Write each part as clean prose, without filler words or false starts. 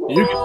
You can.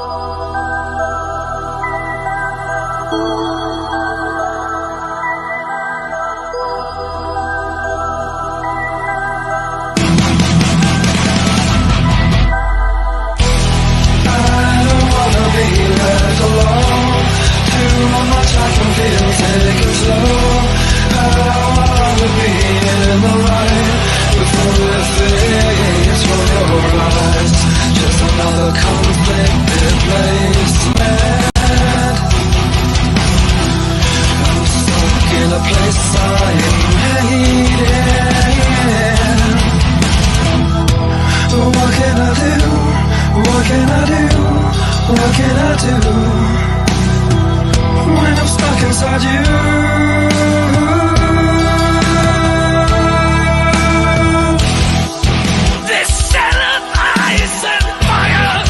What can I do when I'm stuck inside you? This cell of ice and fire,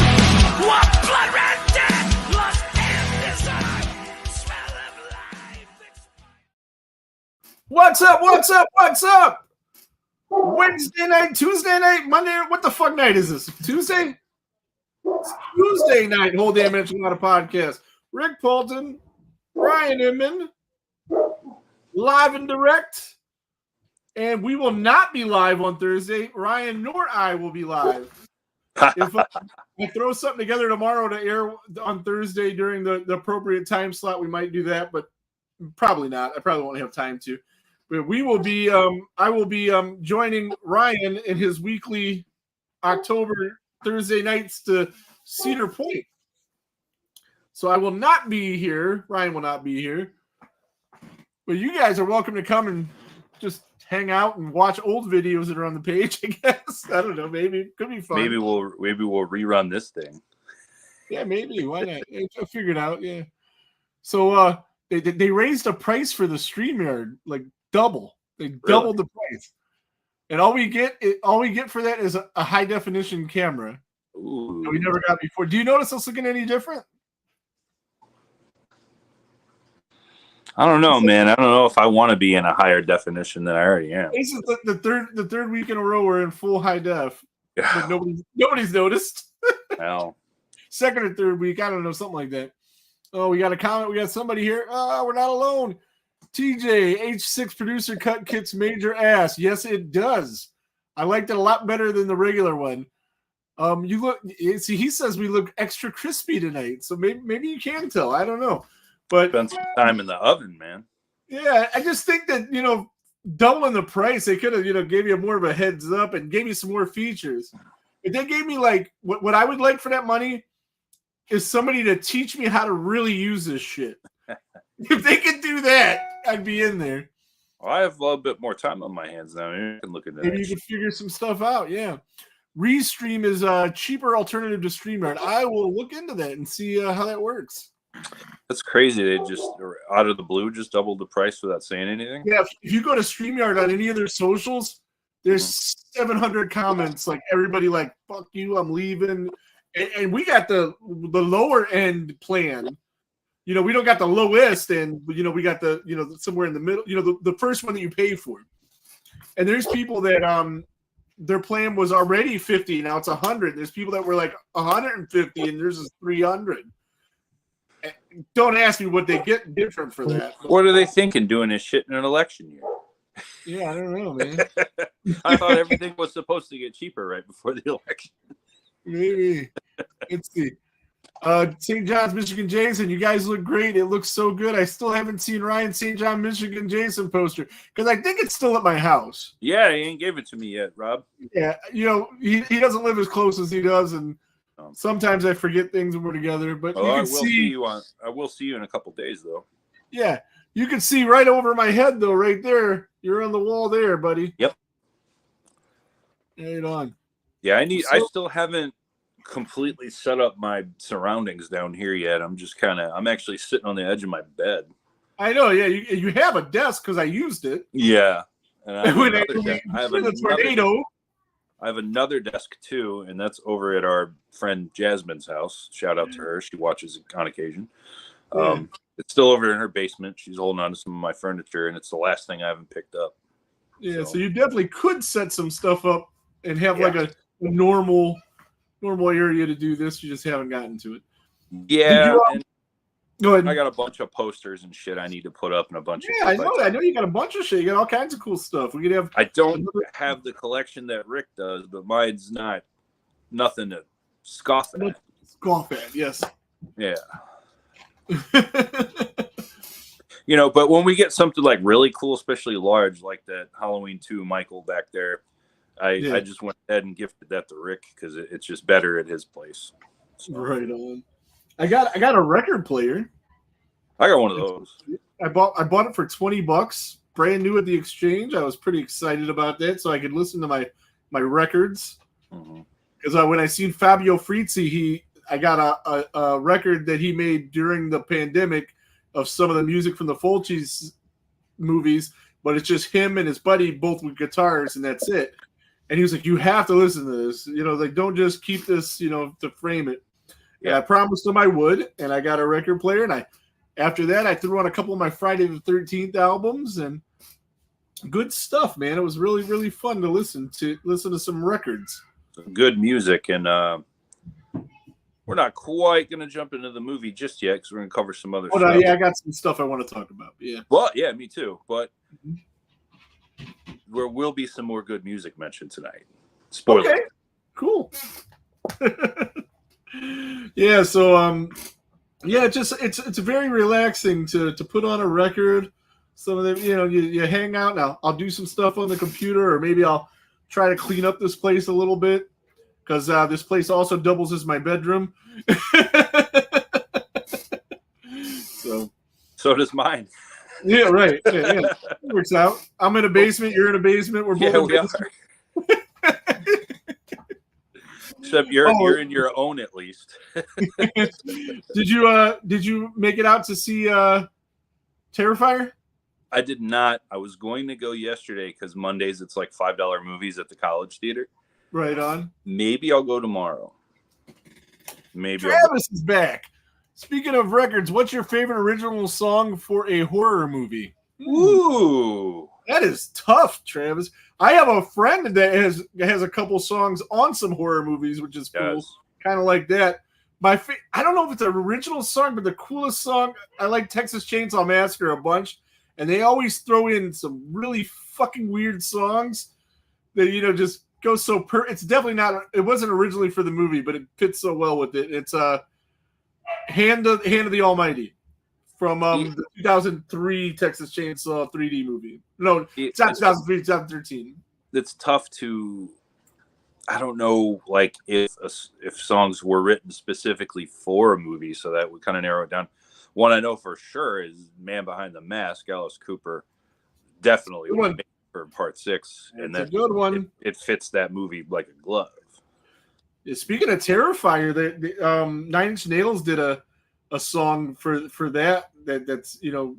what blood red death, lost in desire, smell of life. What's up? What's up? What's up? Wednesday night, Tuesday night, Monday. What the fuck night is this? Tuesday? It's Tuesday night. Whole damn enchilada podcast. Rick Polton, Ryan Inman, live and direct. And we will not be live on Thursday. Ryan nor I will be live. If I throw something together tomorrow to air on Thursday during the appropriate time slot, we might do that, but probably not. I probably won't have time to. But we will be. I will be joining Ryan in his weekly October Thursday nights to Cedar Point. So I will not be here. Ryan will not be here. But you guys are welcome to come and just hang out and watch old videos that are on the page, I guess. I don't know. Maybe it could be fun. Maybe we'll rerun this thing. Yeah, maybe. Why not? I'll figure it out. Yeah. So they raised the price for the StreamYard like double. They doubled the price. And all we get for that is a high definition camera. Ooh. That we never got before. Do you notice us looking any different? I don't know, man. I don't know if I want to be in a higher definition than I already am. This is the third week in a row we're in full high def. But nobody's noticed. Well, Second or third week, I don't know, something like that. Oh, we got a comment. We got somebody here. Oh, we're not alone. TJ, H6 producer cut kicks major ass. Yes, it does. I liked it a lot better than the regular one. You look. See, he says we look extra crispy tonight, so maybe you can tell. I don't know, but spend some time in the oven, man. Yeah, I just think that doubling the price, they could have gave you more of a heads up and gave you some more features. If they gave me like what I would like for that money is somebody to teach me how to really use this shit. If they could do that, I'd be in there. Well, I have a little bit more time on my hands now. Maybe I can look at that. Maybe you could figure some stuff out. Yeah. Restream is a cheaper alternative to StreamYard. I will look into that and see how that works. That's crazy. They just, out of the blue, just doubled the price without saying anything. Yeah, if you go to StreamYard on any of their socials, there's 700 comments. Like everybody, like "fuck you, I'm leaving," and we got the lower end plan. We don't got the lowest, and we got the somewhere in the middle. The first one that you pay for. And there's people that their plan was already 50, now it's 100. There's people that were like 150, and theirs is 300. Don't ask me what they get different for that. What are they thinking doing this shit in an election year? Yeah, I don't know, man. I thought everything was supposed to get cheaper right before the election. Maybe. Let's see. St. John's, Michigan Jason, you guys look great. It looks so good. I still haven't seen Ryan St. John, Michigan Jason poster because I think it's still at my house. Yeah, he ain't gave it to me yet, Rob. Yeah, he doesn't live as close as he does, and sometimes I forget things when we're together. But you can I will see you in a couple days, though. Yeah, you can see right over my head, though, right there. You're on the wall there, buddy. Yep. Right on. Yeah, I still haven't completely set up my surroundings down here yet. I'm actually sitting on the edge of my bed. I know. Yeah, you have a desk because I used it. Yeah. And I have another desk too, and that's over at our friend Jasmine's house. Shout out to her. She watches on occasion. Yeah. It's still over in her basement. She's holding on to some of my furniture, and it's the last thing I haven't picked up. Yeah, so you definitely could set some stuff up and have like a normal normal area to do this. You just haven't gotten to it. Yeah, and Go ahead. I got a bunch of posters and shit I need to put up and a bunch Yeah, I of. know. I know you got a bunch of shit. You got all kinds of cool stuff. We could have. I don't have the collection that Rick does, but mine's nothing to scoff at. Scoff at, yes. Yeah. You know, but when we get something like really cool, especially large, like that Halloween 2 Michael back there, I just went ahead and gifted that to Rick because it's just better at his place. So. Right on. I got a record player. I got one of those. I bought it for $20, brand new at the exchange. I was pretty excited about that, so I could listen to my records. Because when I seen Fabio Frizzi, I got a record that he made during the pandemic of some of the music from the Fulci's movies, but it's just him and his buddy both with guitars, and that's it. And he was like, "You have to listen to this. You know, like don't just keep this, you know, to frame it." Yeah, I promised him I would, and I got a record player, and after that I threw on a couple of my Friday the 13th albums, and good stuff, man. It was really, really fun to listen to some records. Good music, and we're not quite going to jump into the movie just yet because we're going to cover some other stuff. Yeah, I got some stuff I want to talk about. Yeah. Well, yeah, me too. But there will be some more good music mentioned tonight. Spoiler. Okay. Cool. Yeah. So, it's very relaxing to put on a record. Some of them, you know, you hang out. Now I'll do some stuff on the computer, or maybe I'll try to clean up this place a little bit. Because this place also doubles as my bedroom. So does mine. Yeah, right. Yeah. Works out. I'm in a basement. You're in a basement. We're both in a basement. Except you're in your own at least. Did you make it out to see Terrifier? I did not. I was going to go yesterday because Mondays it's like $5 movies at the College Theater. Right on. Maybe I'll go tomorrow. Maybe Travis is back. Speaking of records, what's your favorite original song for a horror movie? Ooh, that is tough, Travis. I have a friend that has a couple songs on some horror movies, which is cool. Yes. Kind of like that. I don't know if it's an original song, but the coolest song, I like Texas Chainsaw Massacre a bunch, and they always throw in some really fucking weird songs that, you know, just go so it's definitely not, it wasn't originally for the movie, but it fits so well with it. It's Hand of the Almighty from the 2003 Texas Chainsaw 3D movie. No, it's not 2003, 2013. It's tough to, I don't know, like if songs were written specifically for a movie, so that would kind of narrow it down. One I know for sure is Man Behind the Mask, Alice Cooper, definitely for part 6, and that's a good one. It fits that movie like a glove. Yeah, speaking of Terrifier, the 9 Inch Nails did a song for that's, you know,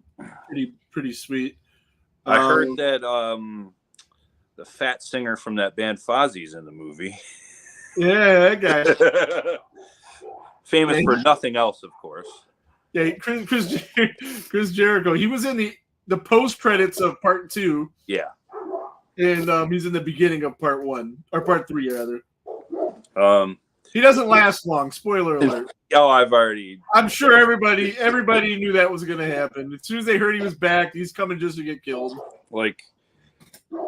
pretty sweet. I heard that the fat singer from that band Fozzie's in the movie. Yeah, that guy. Famous for nothing else, of course. Yeah, Chris Jericho. He was in the post credits of part 2. Yeah. And he's in the beginning of part 1 or part 3 rather. He doesn't last long. Spoiler alert. Oh, I'm sure everybody knew that was going to happen. As soon as they heard he was back, he's coming just to get killed. Like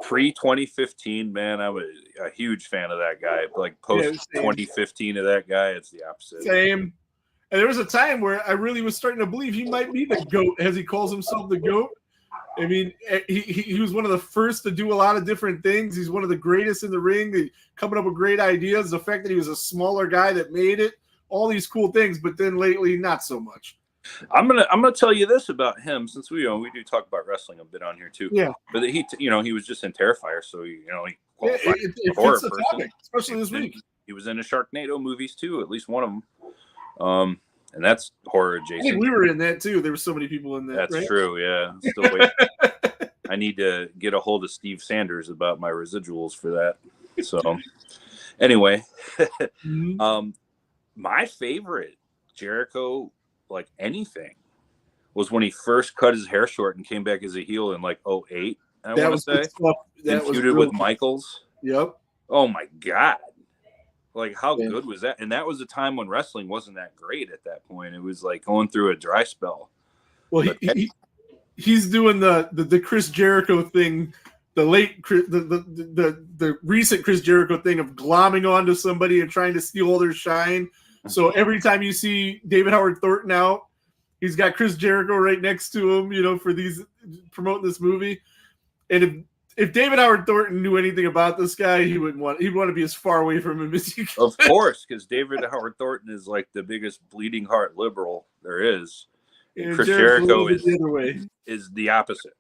pre-2015, man, I was a huge fan of that guy. Like post-2015 of that guy, it's the opposite. Same. And there was a time where I really was starting to believe he might be the GOAT, as he calls himself the GOAT. I mean, he was one of the first to do a lot of different things. He's one of the greatest in the ring, coming up with great ideas. The fact that he was a smaller guy that made it, all these cool things. But then lately, not so much. I'm gonna tell you this about him, since we do talk about wrestling a bit on here too. Yeah. But he was just in Terrifier, so he qualified it horror fits the person, topic, especially this week. He was in the Sharknado movies too, at least one of them. And that's horror adjacent. I think we were in that too. There were so many people in that. That's right? true. Yeah. Still waiting. I need to get a hold of Steve Sanders about my residuals for that. So, anyway, my favorite Jericho, like anything, was when he first cut his hair short and came back as a heel in like 2008. I want to say. That was feuded with Michaels. Yep. Oh my God. Like, how Yeah. good was that? And that was a time when wrestling wasn't that great at that point. It was like going through a dry spell. Well, he's doing the Chris Jericho thing, the recent Chris Jericho thing of glomming onto somebody and trying to steal all their shine. So every time you see David Howard Thornton out, he's got Chris Jericho right next to him, you know, for these promoting this movie. And if David Howard Thornton knew anything about this guy, he'd want to be as far away from him as he could. Of course, because David Howard Thornton is like the biggest bleeding heart liberal there is. And Chris Jericho is the other way. Is the opposite.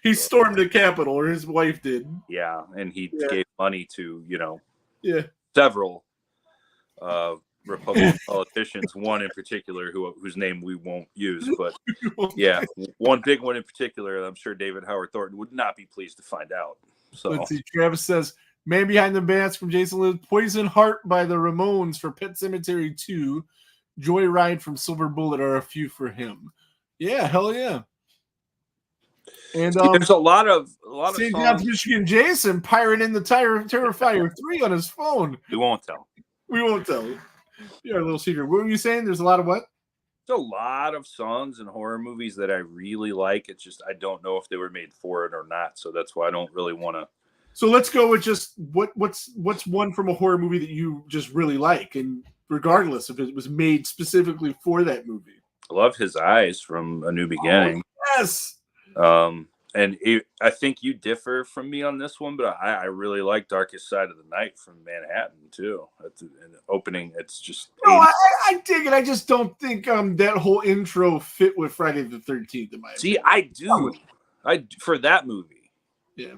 He stormed the Capitol, or his wife did. Yeah, and he gave money to, you know, several Republican politicians, one in particular whose name we won't use, but yeah, one big one in particular. I'm sure David Howard Thornton would not be pleased to find out. So let's see. Travis says, "Man Behind the Bats" from Jason Liz, "Poison Heart" by the Ramones for Pet Sematary 2, "Joyride" from Silver Bullet are a few for him. Yeah, hell yeah. And there's a lot of St. songs. John's, Michigan Jason pirating the Terrifier 3 on his phone. We won't tell. We won't tell you. You're a little secret. What were you saying? There's a lot of what? There's a lot of songs in horror movies that I really like. It's just I don't know if they were made for it or not. So that's why I don't really want to. So let's go with just what's one from a horror movie that you just really like, and regardless if it was made specifically for that movie. I love His Eyes from A New Beginning. Oh, yes. I think you differ from me on this one, but I really like Darkest Side of the Night from Manhattan too. That's an opening. It's just I dig it. I just don't think that whole intro fit with Friday the 13th. In my opinion. I do. For that movie. Yeah.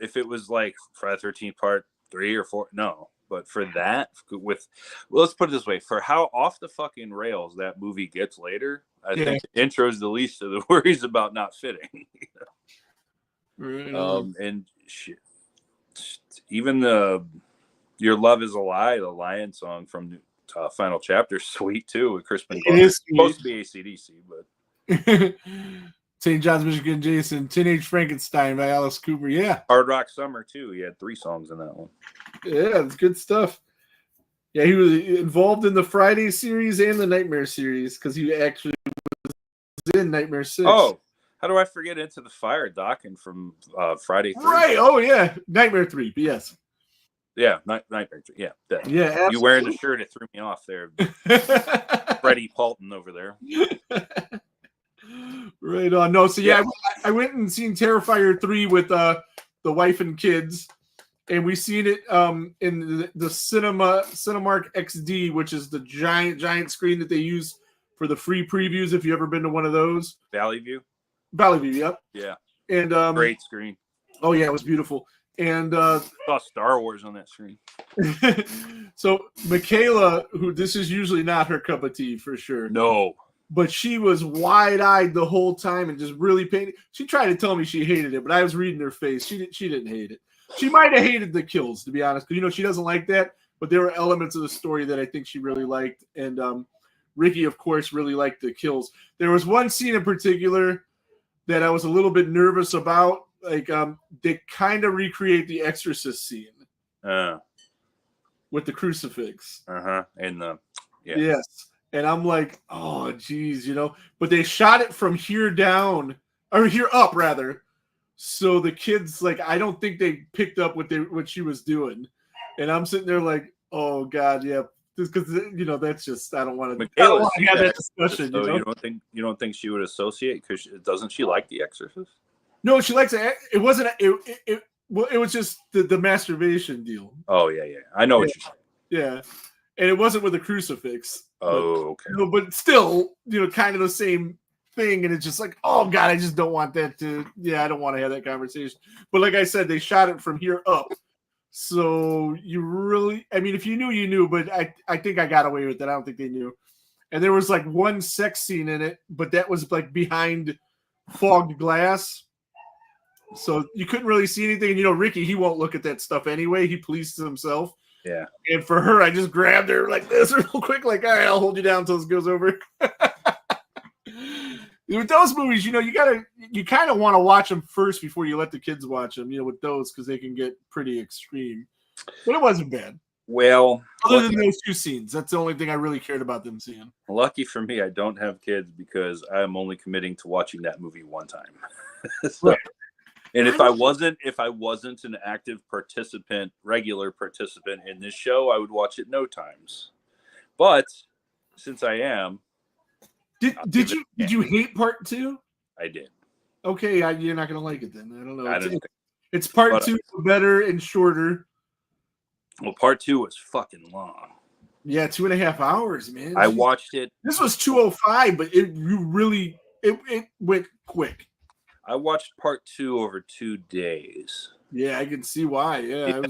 If it was like Friday the 13th Part 3 or 4, no. But for that, let's put it this way: for how off the fucking rails that movie gets later, I think the intro is the least of the worries about not fitting. And shit, even "Your Love Is a Lie," the Lion song from Final Chapter, sweet too with Crispin Glover. It is supposed to be AC/DC, but St. John's, Michigan Jason, "Teenage Frankenstein" by Alice Cooper. Yeah. Hard Rock Summer too. He had 3 songs in that one. Yeah, it's good stuff. Yeah, he was involved in the Friday series and the Nightmare series because he actually was in Nightmare 6. Oh, how do I forget Into the Fire, Doc, and from Friday 3? Right. Oh, yeah. Nightmare 3, but yes. Yeah, Nightmare 3. Yeah. Yeah, absolutely. You wearing the shirt, it threw me off there. Freddie Paulton over there. Right on. No, so yeah, I went and seen Terrifier 3 with the wife and kids. And we seen it in the Cinemark XD, which is the giant screen that they use for the free previews. If you ever been to one of those, Valley View, yep. Yeah, and great screen. Oh yeah, it was beautiful. And saw Star Wars on that screen. So Michaela, who this is usually not her cup of tea for sure. No. But she was wide-eyed the whole time and just really painted. She tried to tell me she hated it, but I was reading her face. She didn't hate it. She might have hated the kills, to be honest, because she doesn't like that. But there were elements of the story that I think she really liked, and Ricky, of course, really liked the kills. There was one scene in particular that I was a little bit nervous about. Like they kind of recreate the Exorcist scene with the crucifix. And yes, and I'm like, oh, geez, But they shot it from here down, or here up rather. So the kids, I don't think they picked up what she was doing, and I'm sitting there like, oh god, yeah, because that's just I don't want to have that discussion. So you don't think she would associate because doesn't she like The Exorcist? No, she likes it. It wasn't. It was just the masturbation deal. Oh yeah, I know what you're saying. Yeah, and it wasn't with a crucifix. Oh, okay. But still, kind of the same thing, and it's just like, oh god, I just don't want that to. Yeah, I don't want to have that conversation. But like I said, they shot it from here up, so you really, I mean, if you knew, you knew. But I think I got away with it. I don't think they knew. And there was one sex scene in it, but that was behind fogged glass, so you couldn't really see anything. And Ricky, he won't look at that stuff anyway. He polices himself. Yeah. And for her, I just grabbed her like this real quick, like, all right, I'll hold you down until this goes over. With those movies, you kind of want to watch them first before you let the kids watch them, with those, because they can get pretty extreme. But it wasn't bad. Well, Other than those two scenes, that's the only thing I really cared about them seeing. lucky for me, I don't have kids because I'm only committing to watching that movie one time. So, Right. and if I wasn't an active participant, regular participant in this show, I would watch it no times. But since I am, Did you hate part 2? I did. Okay, you're not gonna like it then. I don't know. I didn't. It's part But- 2 better and shorter. Well, part 2 was fucking long. Yeah, 2.5 hours, man. I watched it. This was 205, but it went quick. I watched part 2 over 2 days. Yeah, I can see why. Yeah.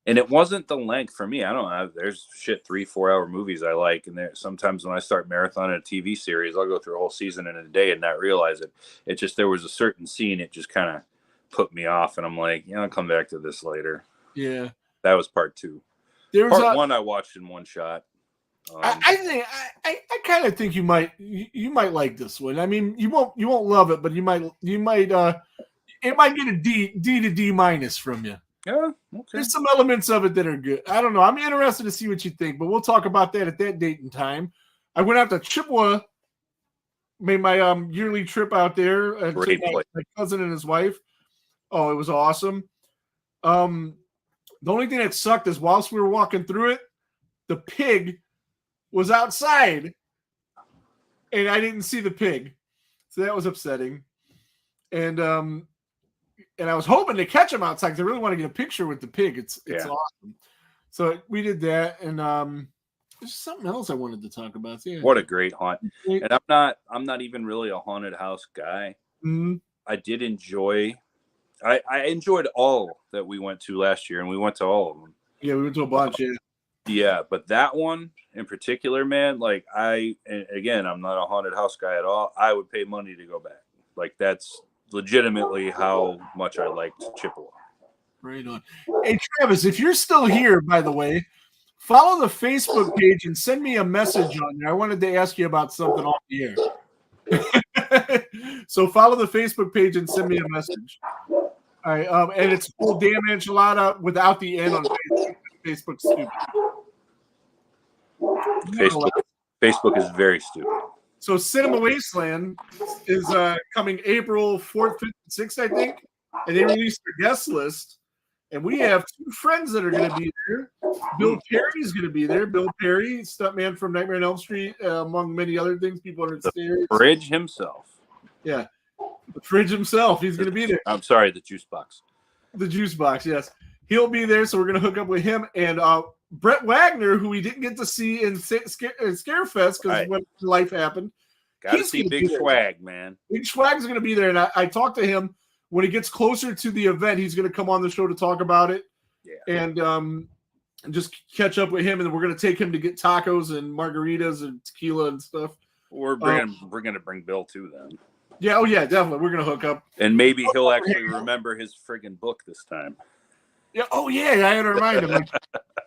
And it wasn't the length for me. I don't know. There's 3-4 hour movies I like. And there sometimes when I start marathoning a TV series, I'll go through a whole season in a day and not realize it. It just, there was a certain scene, it just kind of put me off. And I'm like, I'll come back to this later. Yeah. That was part 2. There was Part 1 I watched in one shot. I think I kind of think you might like this one. I mean, you won't love it, but you might it might get a D to D minus from you. Yeah, okay. There's some elements of it that are good. I don't know. I'm interested to see what you think, but we'll talk about that at that date and time. I went out to Chippewa, made my yearly trip out there. Great place. My cousin and his wife. Oh, it was awesome. The only thing that sucked is whilst we were walking through it, the pig was outside, and I didn't see the pig, so that was upsetting. And I was hoping to catch him outside because I really want to get a picture with the pig. It's awesome. So we did that, and there's something else I wanted to talk about. Yeah. What a great haunt! And I'm not even really a haunted house guy. Mm-hmm. I did enjoy. I enjoyed all that we went to last year, and we went to all of them. Yeah, we went to a bunch. Yeah, but that one in particular, man, like I'm not a haunted house guy at all. I would pay money to go back. Like that's legitimately how much I liked Chippewa. Right on. Hey, Travis, if you're still here, by the way, follow the Facebook page and send me a message on there. I wanted to ask you about something off the air. So follow the Facebook page and send me a message. All right, and it's full damn enchilada without the N on Facebook. Facebook's stupid. Facebook is very stupid. So Cinema Wasteland is coming April 4th, 5th, and 6th, I think. And they released their guest list. And we have 2 friends that are going to be there. Bill Perry's going to be there. Bill Perry, stuntman from Nightmare on Elm Street, among many other things. People are The Fridge himself. Yeah. The Fridge himself. He's going to be there. I'm sorry, the juice box. The juice box, yes. He'll be there, so we're going to hook up with him. And Brett Wagner, who we didn't get to see in Scarefest because when life happened. Got to see Big Swag, man. Big Swag's going to be there, and I talked to him. When he gets closer to the event, he's going to come on the show to talk about it. Yeah. And just catch up with him, and we're going to take him to get tacos and margaritas and tequila and stuff. We're going to bring Bill too then. Yeah, oh yeah, definitely. We're going to hook up. And maybe he'll actually remember his friggin' book this time. Yeah. Oh yeah, I had to remind him. Like,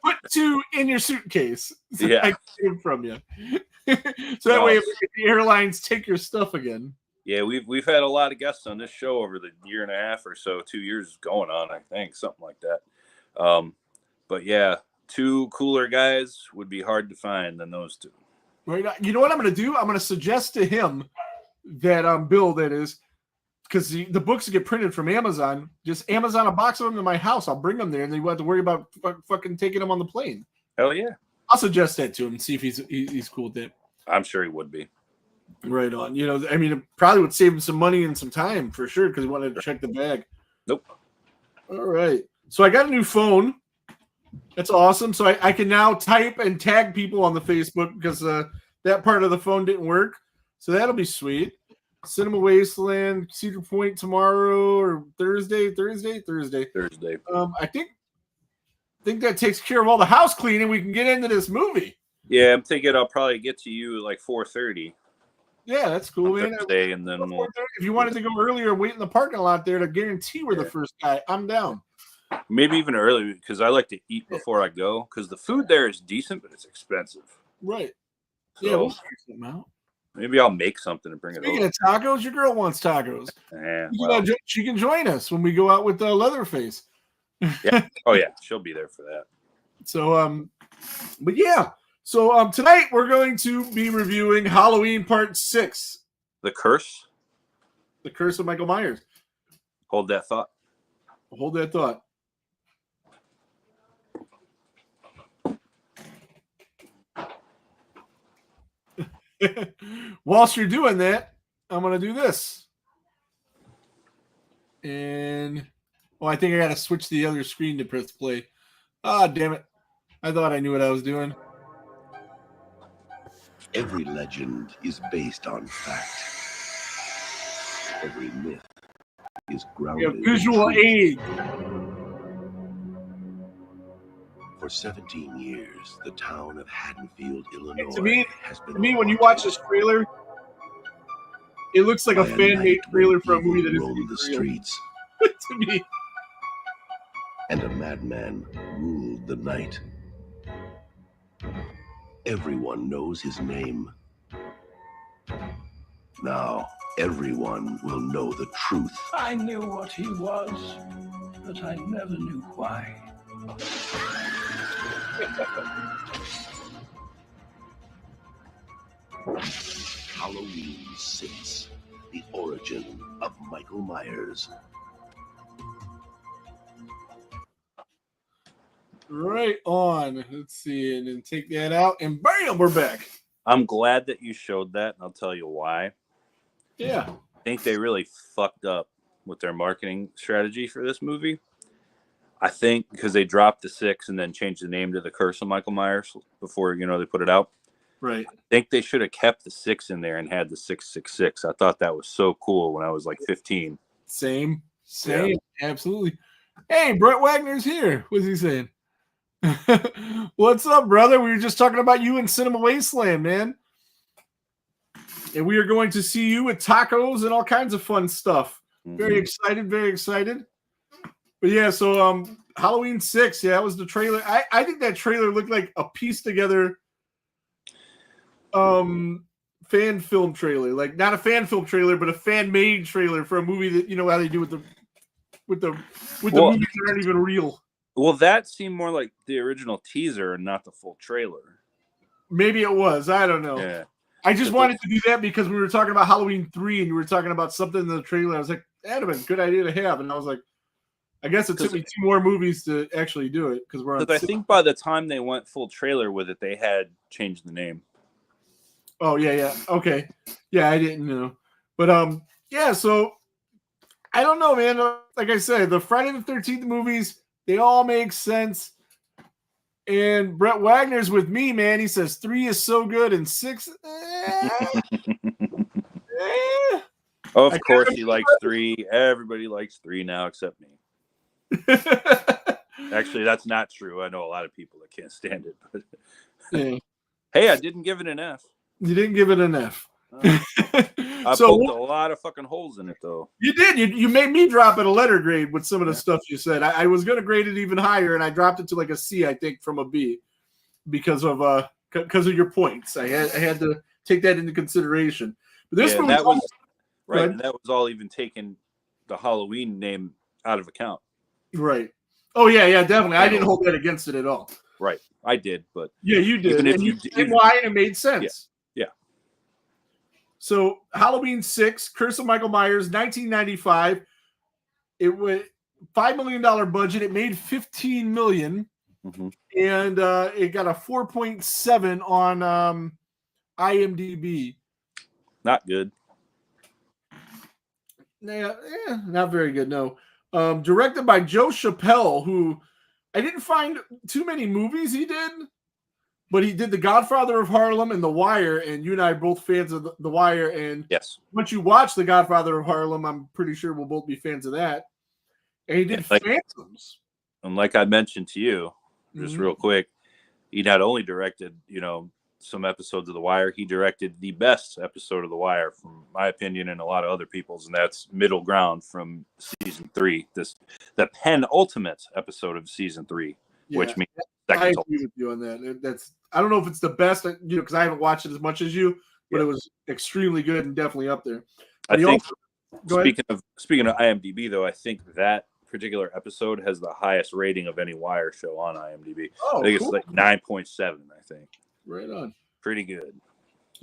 put 2 in your suitcase. So yeah. I get them from you. So that way, if the airlines take your stuff again. Yeah, we've had a lot of guests on this show over the year and a half or so, 2 years going on, I think, something like that. But yeah, 2 cooler guys would be hard to find than those 2. Right. You know what I'm going to do? I'm going to suggest to him that Bill, that is, because the books get printed from Amazon. Just Amazon a box of them to my house. I'll bring them there, and then you won't have to worry about fucking taking them on the plane. Hell yeah! I'll suggest that to him and see if he's cool with that. I'm sure he would be. Right on. You know, I mean, it probably would save him some money and some time for sure because he wanted to check the bag. Nope. All right. So I got a new phone. That's awesome. So I can now type and tag people on the Facebook because that part of the phone didn't work. So that'll be sweet. Cinema Wasteland, Cedar Point tomorrow or Thursday. I think that takes care of all the house cleaning. We can get into this movie. Yeah, I'm thinking I'll probably get to you at like 4:30. Yeah, that's cool, man. Thursday, and then if you wanted to go earlier, wait in the parking lot there to guarantee we're the first guy. I'm down. Maybe even early because I like to eat before I go because the food there is decent, but it's expensive. Right. So yeah, we'll figure something out. Maybe I'll make something and bring it Speaking over. of tacos, your girl wants tacos. Yeah, She can join us when we go out with Leatherface. Yeah. Oh yeah, she'll be there for that. So but yeah. So tonight we're going to be reviewing Halloween Part 6, The Curse. The Curse of Michael Myers. Hold that thought. Hold that thought. Whilst you're doing that, I'm going to do this. And, I think I got to switch the other screen to press play. Ah, damn it. I thought I knew what I was doing. Every legend is based on fact. Every myth is We grounded have in visual truth. aid. For 17 years, the town of Haddonfield, Illinois, To me, has been To me, when you watch haunted this trailer, it looks like a by fan-made night trailer when for a movie that evil isn't roamed the even real. streets, To me. and a madman ruled the night. Everyone knows his name. Now, everyone will know the truth. I knew what he was, but I never knew why. Halloween 6, the origin of Michael Myers. Right on. Let's see, and then take that out, and bam, we're back. I'm glad that you showed that, and I'll tell you why. Yeah. I think they really fucked up with their marketing strategy for this movie. I think because they dropped the 6 and then changed the name to The Curse of Michael Myers before, they put it out. Right. I think they should have kept the 6 in there and had the 666. I thought that was so cool when I was like 15. Same. Absolutely. Hey, Brett Wagner's here. What's he saying? What's up, brother? We were just talking about you in Cinema Wasteland, man. And we are going to see you with tacos and all kinds of fun stuff. Very excited, very excited. But yeah, so Halloween 6, yeah, that was the trailer. I think that trailer looked like a pieced together fan film trailer. Like not a fan film trailer, but a fan made trailer for a movie that how they do with the movies that aren't even real. Well, that seemed more like the original teaser and not the full trailer. Maybe it was. I don't know. Yeah. I just wanted to do that because we were talking about Halloween 3 and you were talking about something in the trailer. I was like, that'd have been a good idea to have. And I was like, I guess it took me 2 more movies to actually do it because we're on. I think by the time they went full trailer with it, they had changed the name. Oh, yeah. Okay. Yeah, I didn't know. But yeah, so I don't know, man. Like I said, the Friday the 13th movies, they all make sense. And Brett Wagner's with me, man. He says 3 is so good and 6. Of course, he likes 3. Everybody likes 3 now except me. Actually, that's not true. I know a lot of people that can't stand it. But Yeah. Hey, I didn't give it an F. You didn't give it an F. I poked a lot of fucking holes in it, though. You did. You made me drop it a letter grade with some of the stuff you said. I was going to grade it even higher, and I dropped it to like a C, I think, from a B because of your points. I had to take that into consideration. But this that was right. And that was all even taking the Halloween name out of account. Right. Oh yeah, definitely. I didn't hold that against it at all. Right. I did, but yeah, you did. Even if and you did why, and it made sense. Yeah. So Halloween 6, Curse of Michael Myers, 1995. It was $5 million budget. It made $15 million, and it got a 4.7 on IMDb. Not good. Yeah, not very good. No. Directed by Joe Chappelle, who I didn't find too many movies he did, but he did The Godfather of Harlem and The Wire, and you and I are both fans of The Wire. And yes, once you watch The Godfather of Harlem, I'm pretty sure we'll both be fans of that. And he did Phantoms. And like I mentioned to you, just real quick, he not only directed, some episodes of The Wire, he directed the best episode of The Wire, from my opinion and a lot of other people's, and that's Middle Ground from season 3. The penultimate episode of season 3, which means I agree with you on that. I don't know if it's the best, because I haven't watched it as much as you, but it was extremely good and definitely up there. But I think speaking of IMDb, though, I think that particular episode has the highest rating of any Wire show on IMDb. Oh, I think cool. it's like 9.7. I think Right on. pretty good.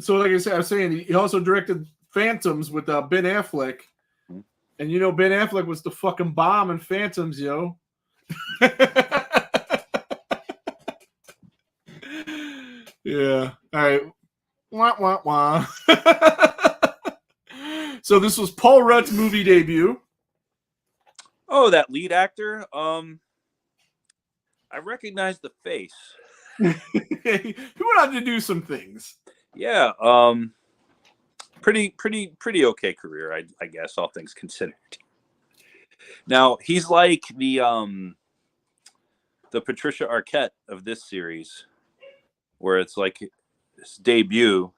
So, like I said, I was saying he also directed Phantoms with Ben Affleck, and you know Ben Affleck was the fucking bomb in Phantoms, yo. Yeah. All right. Wah, wah, wah. So this was Paul Rudd's movie debut. Oh, that lead actor. I recognize the face. He went on to do some things. Yeah. Pretty okay career, I guess, all things considered. Now he's like the Patricia Arquette of this series, where it's like his debut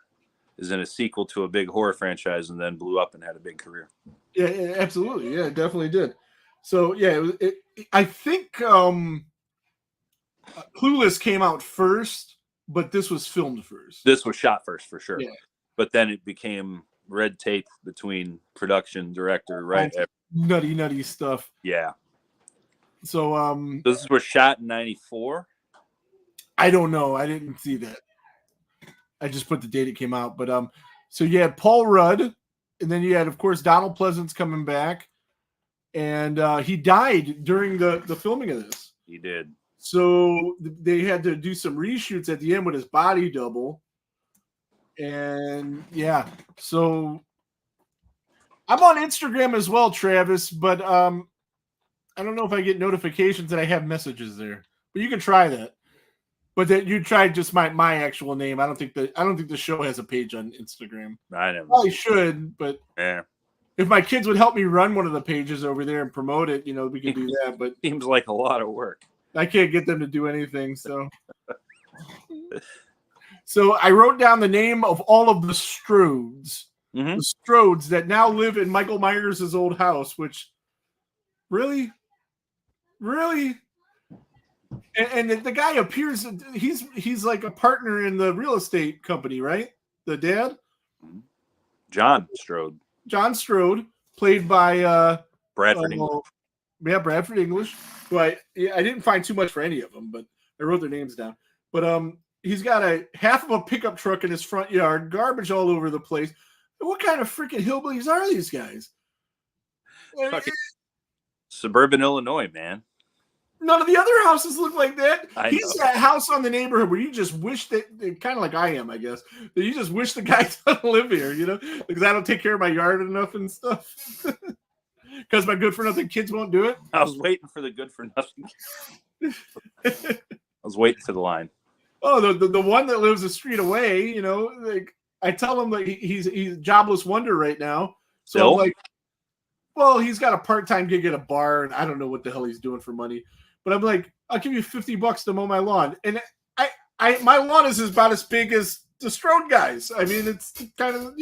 is in a sequel to a big horror franchise and then blew up and had a big career. Yeah, absolutely. Yeah, it definitely did. So yeah, I think Clueless came out first, but this was filmed first. This was shot first for sure. Yeah. But then it became red tape between production, director, right? Nutty stuff. Yeah. So This was shot in 94. I don't know. I didn't see that. I just put the date it came out. But so you had Paul Rudd, and then you had, of course, Donald Pleasance coming back. And he died during the filming of this. He did. So they had to do some reshoots at the end with his body double. And yeah, so I'm on Instagram as well, Travis, but I don't know if I get notifications that I have messages there. But you can try that. But that you tried just my actual name. I don't think the show has a page on Instagram. I never. Probably should, but Yeah. if my kids would help me run one of the pages over there and promote it, we could do that. But Seems like a lot of work. I can't get them to do anything. So I wrote down the name of all of the Strodes. Mm-hmm. The Strodes that now live in Michael Myers' old house, which really? And the guy appears, he's like a partner in the real estate company, right? The dad? John Strode. John Strode, played by Bradford English. Yeah, Bradford English. Who I didn't find too much for any of them, but I wrote their names down. But he's got a half of a pickup truck in his front yard, garbage all over the place. What kind of freaking hillbillies are these guys? Fucking suburban Illinois, man. None of the other houses look like that. I He's know. that house on the neighborhood where you just wish that, kind of like I am, I guess, that you just wish the guy doesn't live here, because I don't take care of my yard enough and stuff. Because my good for nothing kids won't do it. I was waiting for the good for nothing. I was waiting for the line. Oh, the one that lives a street away, like I tell him that he's jobless wonder right now. So Still? I'm like, well, he's got a part-time gig at a bar, and I don't know what the hell he's doing for money. But I'm like, I'll give you $50 to mow my lawn. And my lawn is about as big as the Strode guys. I mean, it's kind of,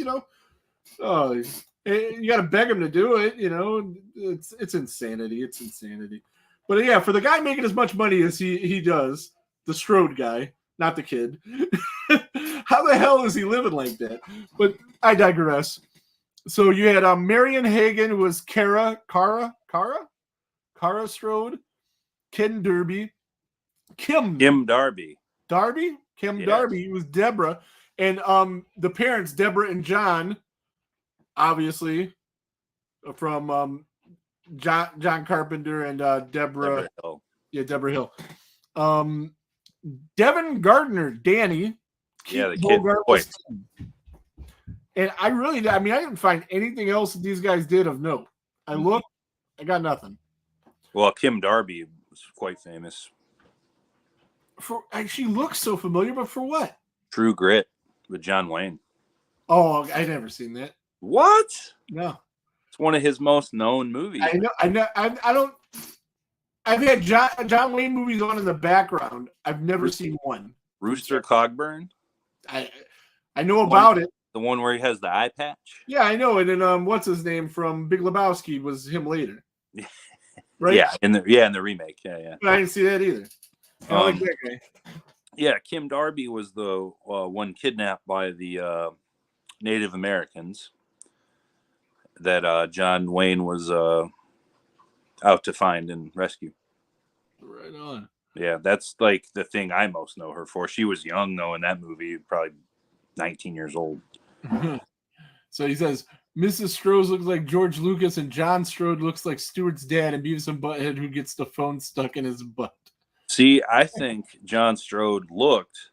oh, you got to beg him to do it. It's insanity. It's insanity. But yeah, for the guy making as much money as he does, the Strode guy, not the kid, how the hell is he living like that? But I digress. So you had Marion Hagen, who was Kara Strode, Ken Derby, Kim Darby. Darby, Yes. Darby was Deborah, and the parents, Deborah and John, obviously from John Carpenter and Deborah Hill. Yeah, Deborah Hill. Devin Gardner, Danny. Yeah, the Keith kid. Bogart Boy. was Tim. And I didn't find anything else that these guys did of note. I looked, I got nothing. Well, Kim Darby was quite famous. She looks so familiar, but for what? True Grit with John Wayne. Oh, I never seen that. What? No. It's one of his most known movies. I know. I don't. I've had John Wayne movies on in the background. I've never seen one. Rooster Cogburn. I know about it. The one where he has the eye patch. Yeah, I know. And then what's his name from Big Lebowski was him later. Right? Yeah, in the remake. Yeah. But I didn't see that either. I don't like that guy. Yeah, Kim Darby was the one kidnapped by the Native Americans that John Wayne was out to find and rescue. Right on. Yeah, that's like the thing I most know her for. She was young though in that movie, probably 19 years old. So he says, Mrs. Strode looks like George Lucas, and John Strode looks like Stewart's dad and Beavis and Butthead, who gets the phone stuck in his butt. See, I think John Strode looked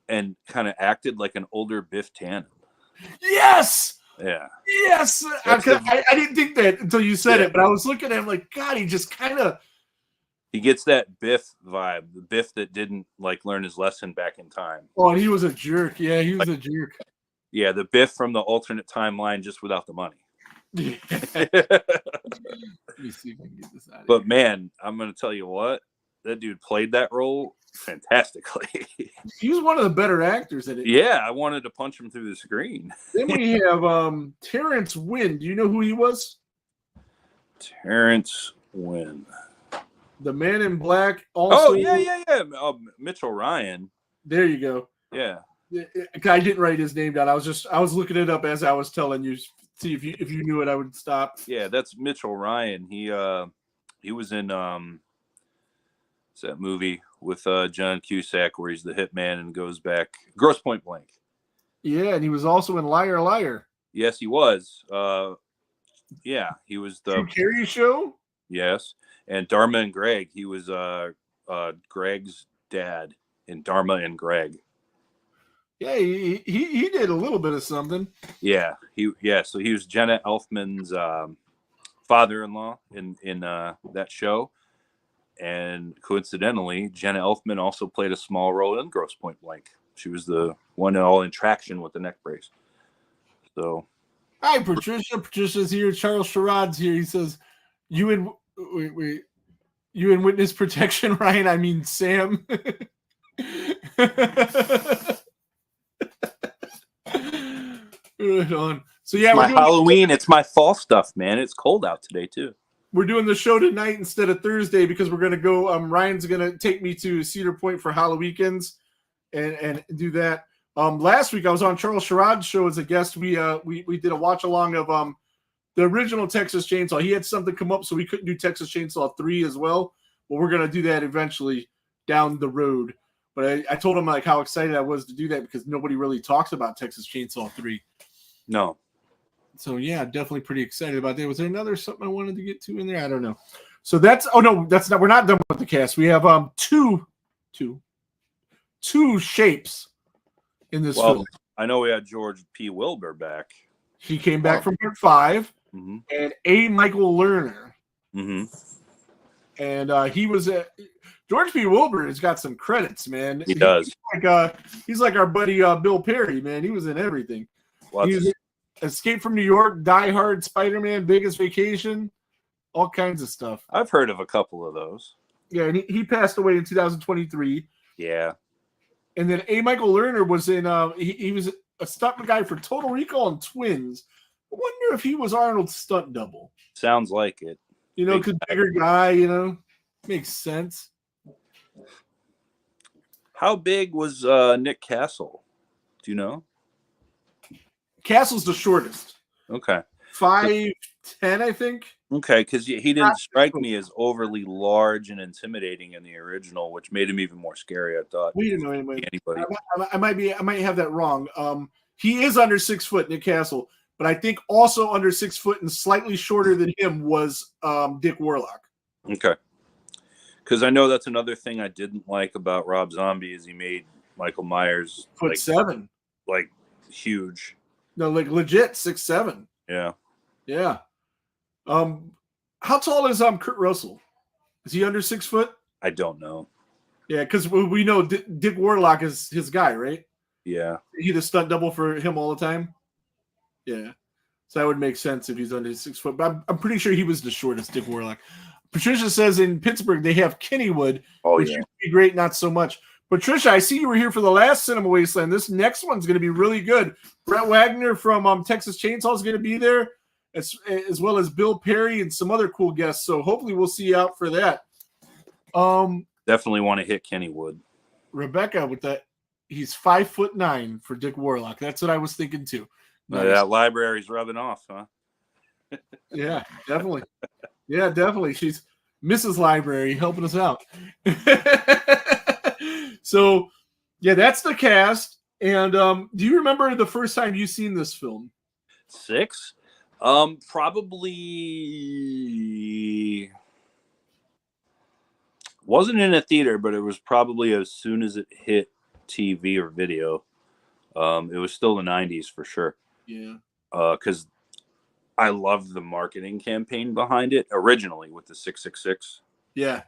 and kind of acted like an older Biff Tannen. Yes! Yeah. Yes! I didn't think that until you said it, but I was looking at him like, God, he just kind of... He gets that Biff vibe, the Biff that didn't like learn his lesson back in time. Oh, he was a jerk. Yeah, he was a jerk. Yeah, the Biff from the alternate timeline, just without the money. Yeah. Let me see if I can get this out of But here. man, I'm gonna tell you what, that dude played that role fantastically. He was one of the better actors in it. Yeah, I wanted to punch him through the screen. Then we have Terrence Wynn. Do you know who he was? Terrence Wynn. The Man in Black. Also, Oh yeah. Mitchell Ryan. There you go. Yeah. I didn't write his name down. I was looking it up as I was telling you. See if you knew it, I would stop. Yeah, that's Mitchell Ryan. He was in it's that movie with John Cusack where he's the hitman and goes back. Gross Point Blank. Yeah, and he was also in Liar Liar. Yes, he was. Yeah, he was the Drew Carey Show. yes, and Dharma and Greg. He was Greg's dad in Dharma and Greg. Yeah, he did a little bit of something. Yeah, so he was Jenna Elfman's father-in-law in that show, and coincidentally, Jenna Elfman also played a small role in Grosse Point Blank. She was the one all in traction with the neck brace. So, Hi, Patricia. Patricia's here. Charles Sherrod's here. He says, "You in wait, you in witness protection, Ryan? I mean, Sam." Right on. So yeah, my Halloween. It's my fall stuff, man. It's cold out today too. We're doing the show tonight instead of Thursday because we're gonna go. Ryan's gonna take me to Cedar Point for Halloween and do that. Last week I was on Charles Sherrod's show as a guest. We did a watch along of the original Texas Chainsaw. He had something come up, so we couldn't do Texas Chainsaw 3 as well. But we're gonna do that eventually down the road. But I told him like how excited I was to do that because nobody really talks about Texas Chainsaw 3. No. So yeah, definitely pretty excited about that. Was there another something I wanted to get to in there? I don't know. So that's that's not. We're not done with the cast. We have two shapes in this film. I know we had George P. Wilbur back. He came back from part 5, and A. Michael Lerner, and he was George P. Wilbur has got some credits, man. He does. He's like our buddy Bill Perry, man. He was in everything. Lots of Escape from New York, Die Hard, Spider-Man, Biggest Vacation, all kinds of stuff. I've heard of a couple of those. Yeah, and he passed away in 2023. Yeah. And then A. Michael Lerner was in, he was a stuntman guy for Total Recall and Twins. I wonder if he was Arnold's stunt double. Sounds like it. You know, because bigger guy, makes sense. How big was Nick Castle? Do you know? Castle's the shortest. Okay. 5'10", I think. Okay, because he didn't strike me as overly large and intimidating in the original, which made him even more scary. I thought. We didn't know anybody. Anybody. I might have that wrong. He is under 6 foot, Nick Castle, but I think also under 6 foot and slightly shorter than him was Dick Warlock. Okay. Because I know that's another thing I didn't like about Rob Zombie is he made Michael Myers 7, like huge. No, like legit 6'7". Yeah. Yeah. How tall is Kurt Russell? Is he under 6 foot? I don't know. Yeah, because we know Dick Warlock is his guy, right? Yeah. He the stunt double for him all the time. Yeah. So that would make sense if he's under 6 foot. But I'm pretty sure he was the shortest, Dick Warlock. Patricia says in Pittsburgh they have Kennywood, which would be great, not so much. Patricia, I see you were here for the last Cinema Wasteland. This next one's going to be really good. Brett Wagner from Texas Chainsaw is going to be there, as well as Bill Perry and some other cool guests. So hopefully we'll see you out for that. Definitely want to hit Kennywood. Rebecca with that. He's 5'9" for Dick Warlock. That's what I was thinking too. Nice. That library's rubbing off, huh? Yeah, definitely. Yeah, definitely. She's Mrs. Library helping us out. So, yeah, that's the cast. And do you remember the first time you seen this film? 6? Probably wasn't in a theater, but it was probably as soon as it hit TV or video. It was still the 90s for sure. Yeah. Because I loved the marketing campaign behind it originally with the 666. Yeah.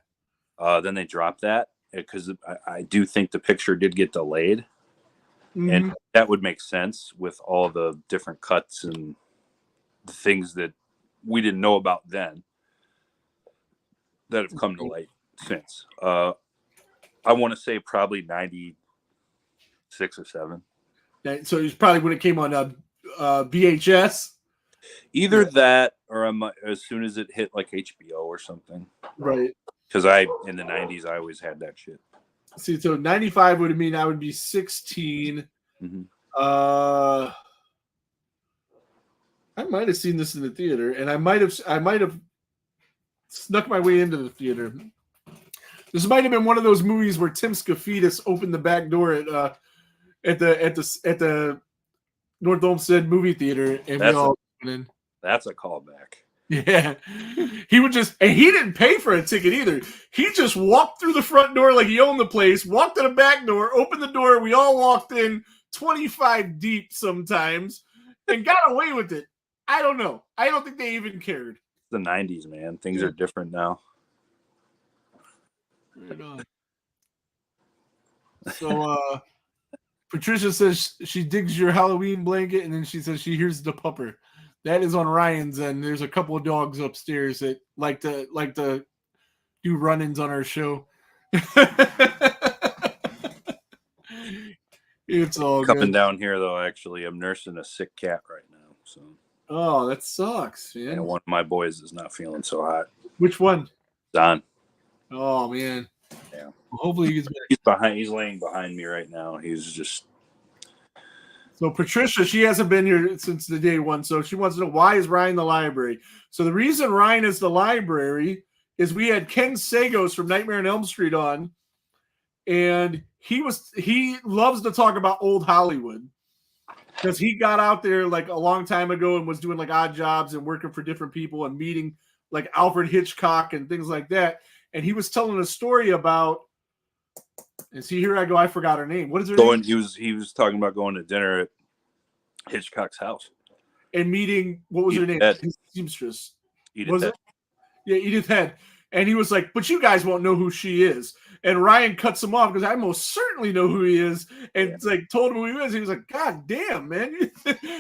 Then they dropped that because I do think the picture did get delayed. Mhm. And that would make sense with all the different cuts and the things that we didn't know about then that have come to light since. I want to say probably 96 or 7. So it was probably when it came on VHS. Either that or as soon as it hit like HBO or something. Right. Because in the 90s, I always had that shit. See, so 95 would mean I would be 16. Mhm. I might have seen this in the theater, and I might have snuck my way into the theater. This might have been one of those movies where Tim Scafidis opened the back door at the North Olmsted movie theater, and we all went in. That's a callback. Yeah, he didn't pay for a ticket either. He just walked through the front door like he owned the place, walked to the back door, opened the door. We all walked in 25 deep sometimes and got away with it. I don't know. I don't think they even cared. The 90s, man. Things are different now. Right on. So Patricia says she digs your Halloween blanket, and then she says she hears the pupper. That is on Ryan's end. There's a couple of dogs upstairs that like to do run-ins on our show. It's all Coming good. down here, though, actually, I'm nursing a sick cat right now. So, Oh, that sucks, man. and one of my boys is not feeling so hot. Which one? Don. Oh man. Yeah. Well, hopefully he gets better. He's behind. He's laying behind me right now. He's just. So Patricia, she hasn't been here since the day one. So she wants to know, why is Ryan the library? So the reason Ryan is the library is we had Ken Sagos from Nightmare on Elm Street on, and he loves to talk about old Hollywood because he got out there like a long time ago and was doing like odd jobs and working for different people and meeting like Alfred Hitchcock and things like that. And he was telling a story about, and see, here I go, I forgot her name. What is her name? He was talking about going to dinner at Hitchcock's house And meeting, what was her name? His seamstress. Was it? Yeah, Edith Head. And he was like, but you guys won't know who she is. And Ryan cuts him off because I most certainly know who he is. And it's like, told him who he was. He was like, God damn, man.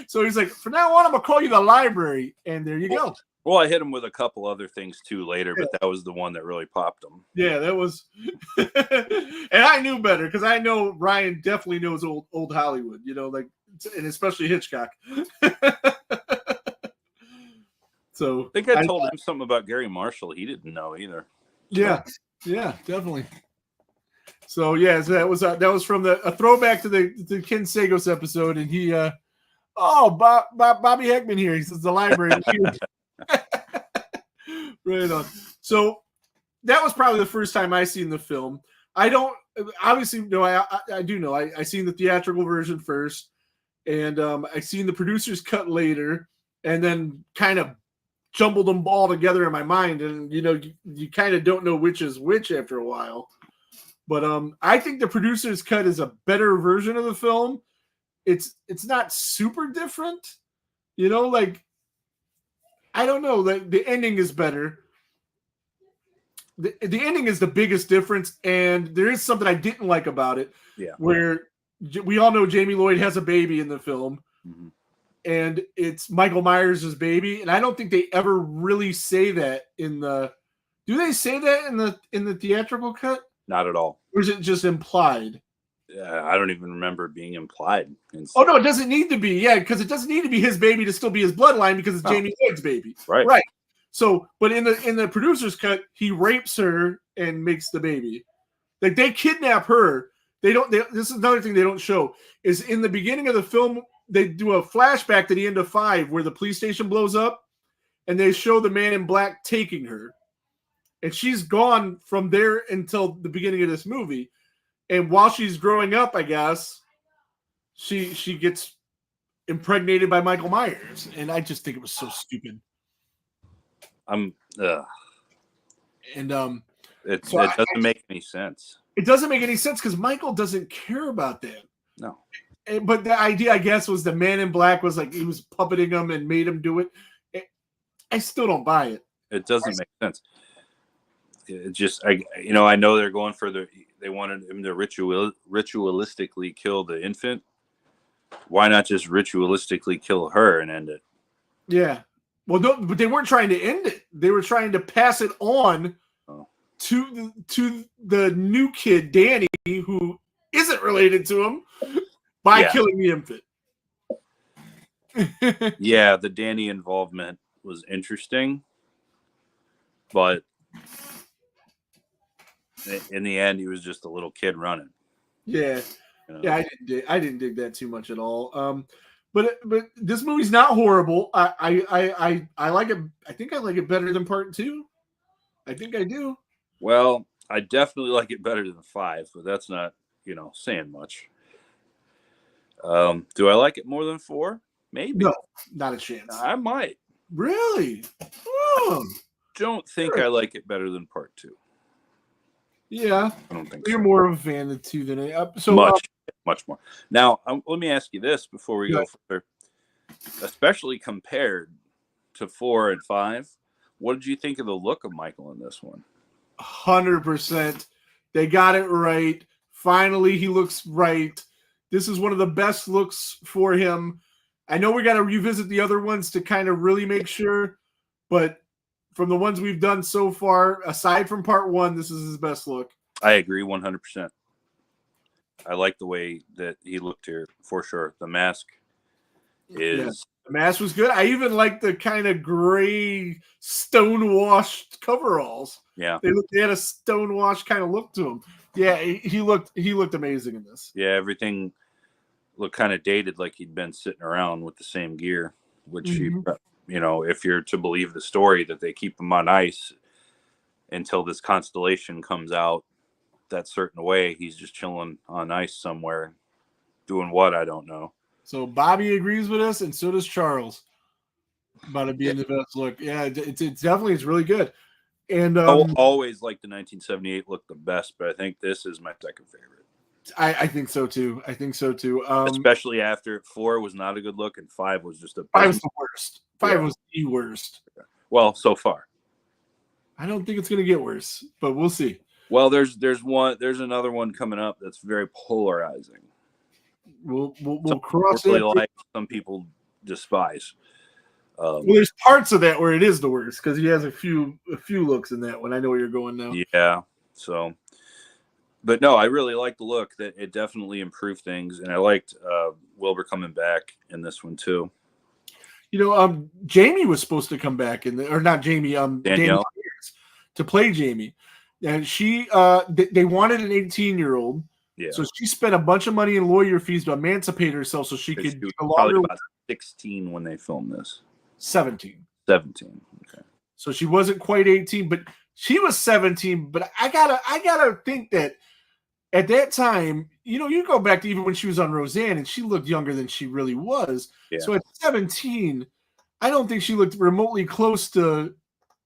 So he's like, from now on, I'm going to call you the library. And there you go. Well, I hit him with a couple other things too later, but that was the one that really popped him. Yeah, that was. And I knew better because I know Ryan definitely knows old Hollywood, you know, like, and especially Hitchcock. So I think I told him something about Gary Marshall. He didn't know either. Yeah, definitely. So yeah, so that was from a throwback to the Ken Sagos episode, and he Bobby Heckman here. He says the library. Right on. So that was probably the first time I seen the film. I don't obviously know. I do know. I seen the theatrical version first, and I seen the producer's cut later, and then kind of jumbled them all together in my mind, and you kind of don't know which is which after a while. But I think the producer's cut is a better version of the film. It's not super different, like, I don't know, the ending is better. The ending is the biggest difference, and there is something I didn't like about it. Yeah, where we all know Jamie Lloyd has a baby in the film. Mm-hmm. And it's Michael Myers' baby, and I don't think they ever really say that in the. Do they say that in the theatrical cut? Not at all. Or is it just implied? I don't even remember it being implied. Oh no, it doesn't need to be. Yeah, because it doesn't need to be his baby to still be his bloodline because it's Jamie Lloyd's baby. Right. So, but in the producer's cut, he rapes her and makes the baby. Like, they kidnap her. This is another thing they don't show is in the beginning of the film. They do a flashback to the end of 5 where the police station blows up, and they show the Man in Black taking her. And she's gone from there until the beginning of this movie. And while she's growing up, I guess, she gets impregnated by Michael Myers. And I just think it was so stupid. And it So doesn't make any sense. It doesn't make any sense because Michael doesn't care about that. No. But the idea, I guess, was the Man in Black was like he was puppeting him and made him do it. I still don't buy it. It doesn't make sense. It just, I know they're going for they wanted him to ritualistically kill the infant. Why not just ritualistically kill her and end it? Yeah. Well, no, but they weren't trying to end it. They were trying to pass it on to the new kid, Danny, who isn't related to him, by killing the infant. Yeah, the Danny involvement was interesting, but in the end, he was just a little kid running. Yeah, yeah, I didn't dig that too much at all. But this movie's not horrible. I like it. I think I like it better than Part 2. I think I do. Well, I definitely like it better than 5, but that's not saying much. Do I like it more than 4? Maybe. No, not a chance. I might. Really? Oh. Don't think I like it better than Part 2. Yeah. I don't think you're so. more of a fan of 2 than I. So much more. Now, let me ask you this before we go further. Especially compared to 4 and 5, what did you think of the look of Michael in this one? 100%. They got it right. Finally, he looks right. This is one of the best looks for him. I know we got to revisit the other ones to kind of really make sure, but from the ones we've done so far, aside from Part 1, this is his best look. I agree 100%. I like the way that he looked here for sure. The mask is... The mask was good. I even like the kind of gray stone-washed coveralls. Yeah. They had a stone-washed kind of look to them. Yeah, he looked amazing in this. Yeah, everything looked kind of dated, like he'd been sitting around with the same gear, which if you're to believe the story that they keep him on ice until this constellation comes out that certain way, he's just chilling on ice somewhere, doing what, I don't know. So Bobby agrees with us, and so does Charles about it being the best look. Yeah, it's really good. And always like the 1978 look the best, but I think this is my second favorite. I think so too. Especially after 4 was not a good look, and 5 was just 5 was the worst. 5 was the worst. Well, so far. I don't think it's going to get worse, but we'll see. Well, there's another one coming up that's very polarizing. We'll cross it. Like, some people despise. Well, there's parts of that where it is the worst because he has a few looks in that one. I know where you're going now. Yeah. So, but no, I really like the look. That it definitely improved things, and I liked Wilbur coming back in this one too. Jamie was supposed to come back not Jamie. Danielle to play Jamie, and she they wanted an 18-year-old. Yeah. So she spent a bunch of money in lawyer fees to emancipate herself so she could was probably about 16 when they filmed this. 17. Okay. So she wasn't quite 18, but she was 17. But I gotta think that at that time, you go back to even when she was on Roseanne, and she looked younger than she really was. Yeah. So at 17, I don't think she looked remotely close to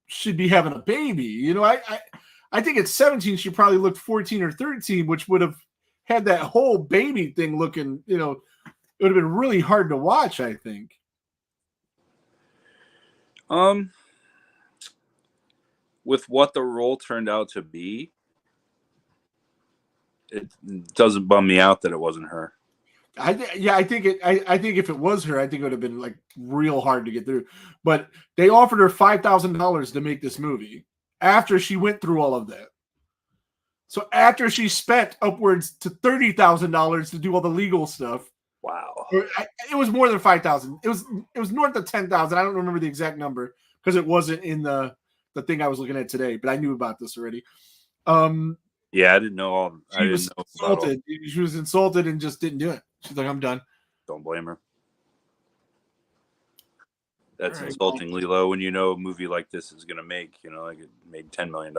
should be having a baby. I think at 17 she probably looked 14 or 13, which would have had that whole baby thing looking, it would have been really hard to watch, I think. With what the role turned out to be, it doesn't bum me out that it wasn't her. I think if it was her, I think it would have been like real hard to get through. But they offered her $5,000 to make this movie after she went through all of that. So after she spent upwards to $30,000 to do all the legal stuff. Wow. It was more than 5,000. It was north of 10,000. I don't remember the exact number because it wasn't in the thing I was looking at today, but I knew about this already. Yeah, I didn't know all. She was insulted. She was insulted and just didn't do it. She's like, I'm done. Don't blame her. That's All right. insultingly low when you know a movie like this is going to make, like it made $10 million,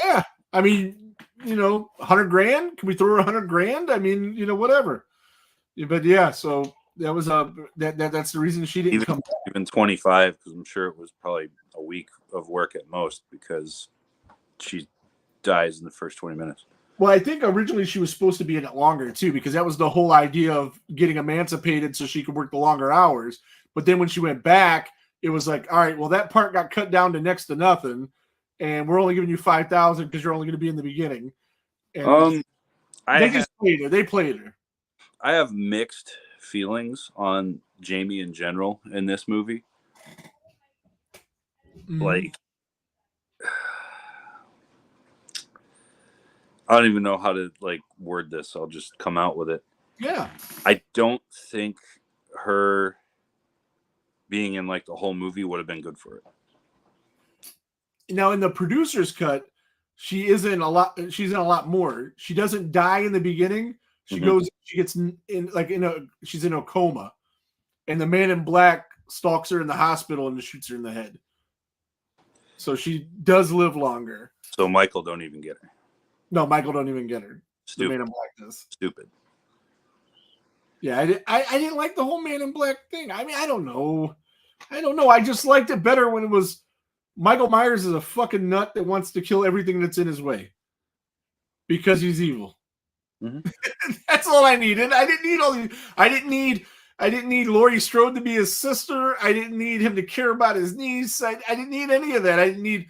Yeah, I mean, 100 grand. Can we throw her 100 grand? I mean, whatever. But yeah, so that was that's the reason she didn't come back. Even 25, because I'm sure it was probably a week of work at most, because she dies in the first 20 minutes. Well, I think originally she was supposed to be in it longer too, because that was the whole idea of getting emancipated so she could work the longer hours. But then when she went back, it was like, all right, well, that part got cut down to next to nothing, and we're only giving you 5,000 because you're only going to be in the beginning. And they played her. I have mixed feelings on Jamie in general in this movie. Mm-hmm. Like, I don't even know how to word this. I'll just come out with it. Yeah. I don't think her being in the whole movie would have been good for it. Now in the producer's cut, she's in a lot more. She doesn't die in the beginning. She gets she's in a coma, and the man in black stalks her in the hospital and shoots her in the head. So she does live longer. So Michael don't even get her. No, Michael don't even get her. Stupid. The man in black does. Stupid. Yeah, I didn't like the whole man in black thing. I mean, I don't know. I just liked it better when it was Michael Myers is a fucking nut that wants to kill everything that's in his way because he's evil. Mm-hmm. That's all I needed. I didn't need all these. I didn't need Laurie Strode to be his sister. I didn't need him to care about his niece. I didn't need any of that. I didn't need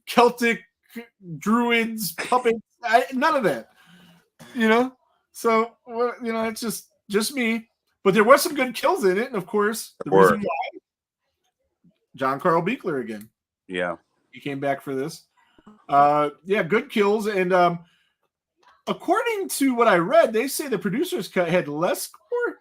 Celtic druids, puppets. None of that. So it's just me. But there was some good kills in it, and of course, the reason why John Carl Buechler again. Yeah, he came back for this. Good kills, and according to what I read, they say the producer's cut had less gore,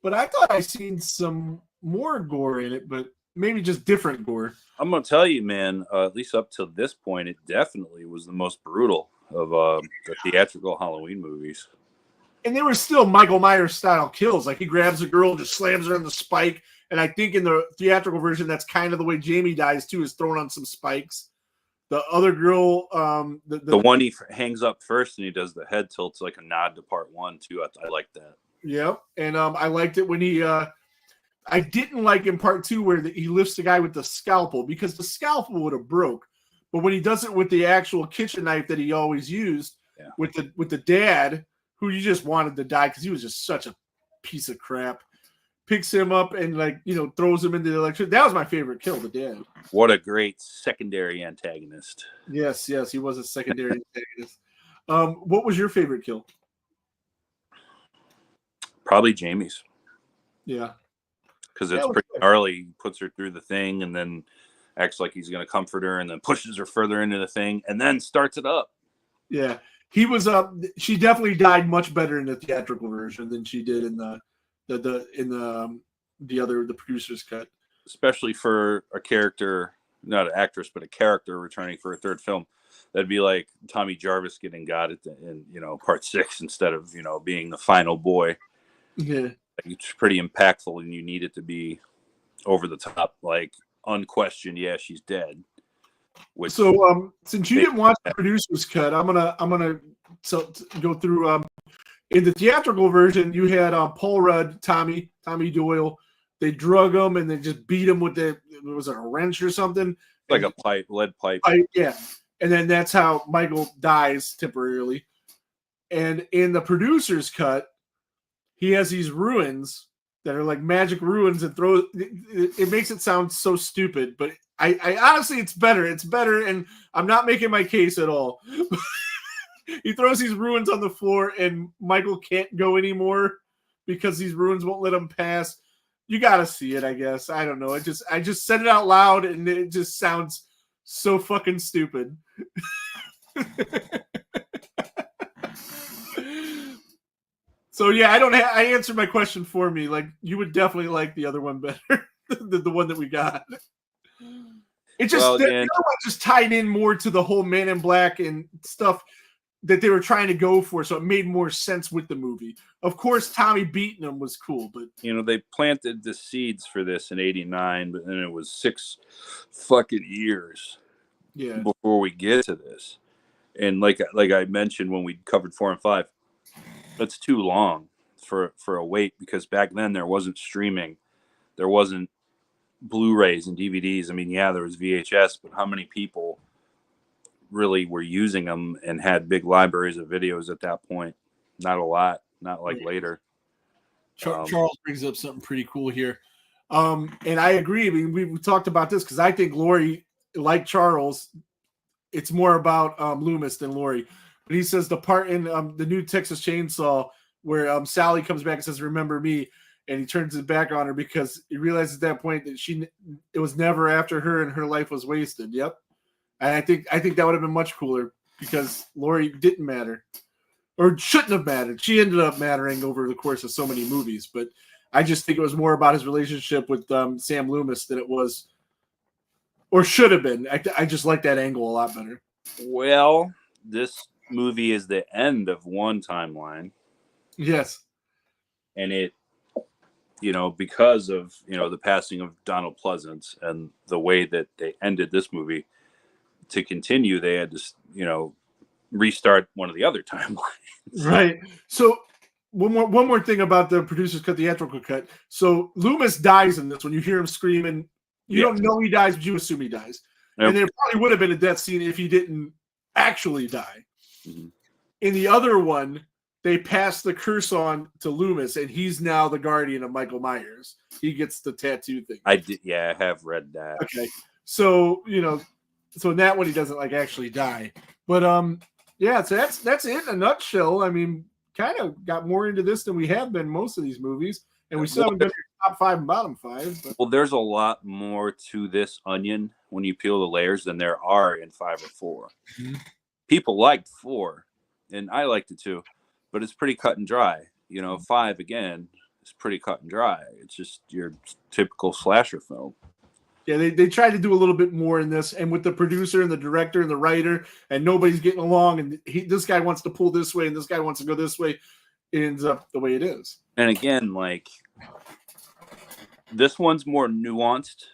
but I thought I seen some more gore in it, but maybe just different gore. I'm gonna tell you, man. At least up to this point, it definitely was the most brutal of the theatrical Halloween movies. And they were still Michael Myers style kills. Like he grabs a girl, just slams her on the spike. And I think in the theatrical version, that's kind of the way Jamie dies too, is thrown on some spikes. The other girl, the one he hangs up first and he does the head tilts, like a nod to part one too. I like that. Yep, and I liked it when he. I didn't like in part two where he lifts the guy with the scalpel because the scalpel would have broke, but when he does it with the actual kitchen knife that he always used with the dad, who you just wanted to die because he was just such a piece of crap, picks him up and throws him into the electric. That was my favorite kill, the dad. What a great secondary antagonist. Yes, he was a secondary antagonist. What was your favorite kill? Probably Jamie's. Yeah. Because it's pretty gnarly. He puts her through the thing and then acts like he's going to comfort her and then pushes her further into the thing and then starts it up. Yeah. He was she definitely died much better in the theatrical version than she did in the producer's cut. Especially for a character, not an actress, but a character returning for a third film. That'd be like Tommy Jarvis getting got in part 6 instead of, being the final boy. Yeah. It's pretty impactful and you need it to be over the top, like unquestioned. Yeah, she's dead. So since you didn't watch the producer's cut, I'm gonna go through. In the theatrical version, you had Paul Rudd, Tommy Doyle. They drug him and they just beat him with a wrench or something, like a lead pipe. Yeah, and then that's how Michael dies temporarily. And in the producer's cut, he has these ruins that are like magic ruins and throws. It makes it sound so stupid, but I honestly, it's better. It's better, and I'm not making my case at all. He throws these ruins on the floor, and Michael can't go anymore because these ruins won't let him pass. You got to see it, I guess. I don't know. I just said it out loud, and it just sounds so fucking stupid. So yeah, I answered my question for me. Like you would definitely like the other one better than the one that we got. It just the other one just tied in more to the whole Man in Black and stuff. that they were trying to go for, so it made more sense with the movie. Of course, Tommy beating him was cool, but They planted the seeds for this in '89, but then it was 6 fucking years yeah, before we get to this. And like I mentioned when we covered 4 and 5, that's too long for a wait, because back then there wasn't streaming, there wasn't Blu-rays and DVDs. I mean, yeah, there was VHS, but how many people really were using them and had big libraries of videos at that point? Not a lot, not like later. Charles brings up something pretty cool here. And I agree. I mean, we talked about this because I think Laurie, like Charles, it's more about Loomis than Laurie. But he says the part in the new Texas Chainsaw where Sally comes back and says, "Remember me," and he turns his back on her because he realizes at that point that it was never after her and her life was wasted. Yep. And I think that would have been much cooler because Laurie didn't matter, or shouldn't have mattered. She ended up mattering over the course of so many movies, but I just think it was more about his relationship with Sam Loomis than it was, or should have been. I just like that angle a lot better. Well, this movie is the end of one timeline, Yes. and it, because of the passing of Donald Pleasance and the way that they ended this movie, to continue, they had to, restart one of the other timelines. Right. So one more thing about the producer's cut, theatrical cut. So Loomis dies in this. When you hear him screaming, you don't know he dies, but you assume he dies. Yep. And there probably would have been a death scene if he didn't actually die. Mm-hmm. In the other one, they pass the curse on to Loomis, and he's now the guardian of Michael Myers. He gets the tattoo thing. I have read that. Okay. So, so in that one he doesn't actually die. But yeah, so that's it in a nutshell. I mean, kind of got more into this than we have been most of these movies, and we still haven't done your top 5 and bottom 5. But. Well, there's a lot more to this onion when you peel the layers than there are in 5 or 4. Mm-hmm. People liked 4, and I liked it too, but it's pretty cut and dry. 5 again is pretty cut and dry. It's just your typical slasher film. Yeah, they tried to do a little bit more in this, and with the producer and the director and the writer, and nobody's getting along, and this guy wants to pull this way, and this guy wants to go this way. It ends up the way it is. And again, this one's more nuanced,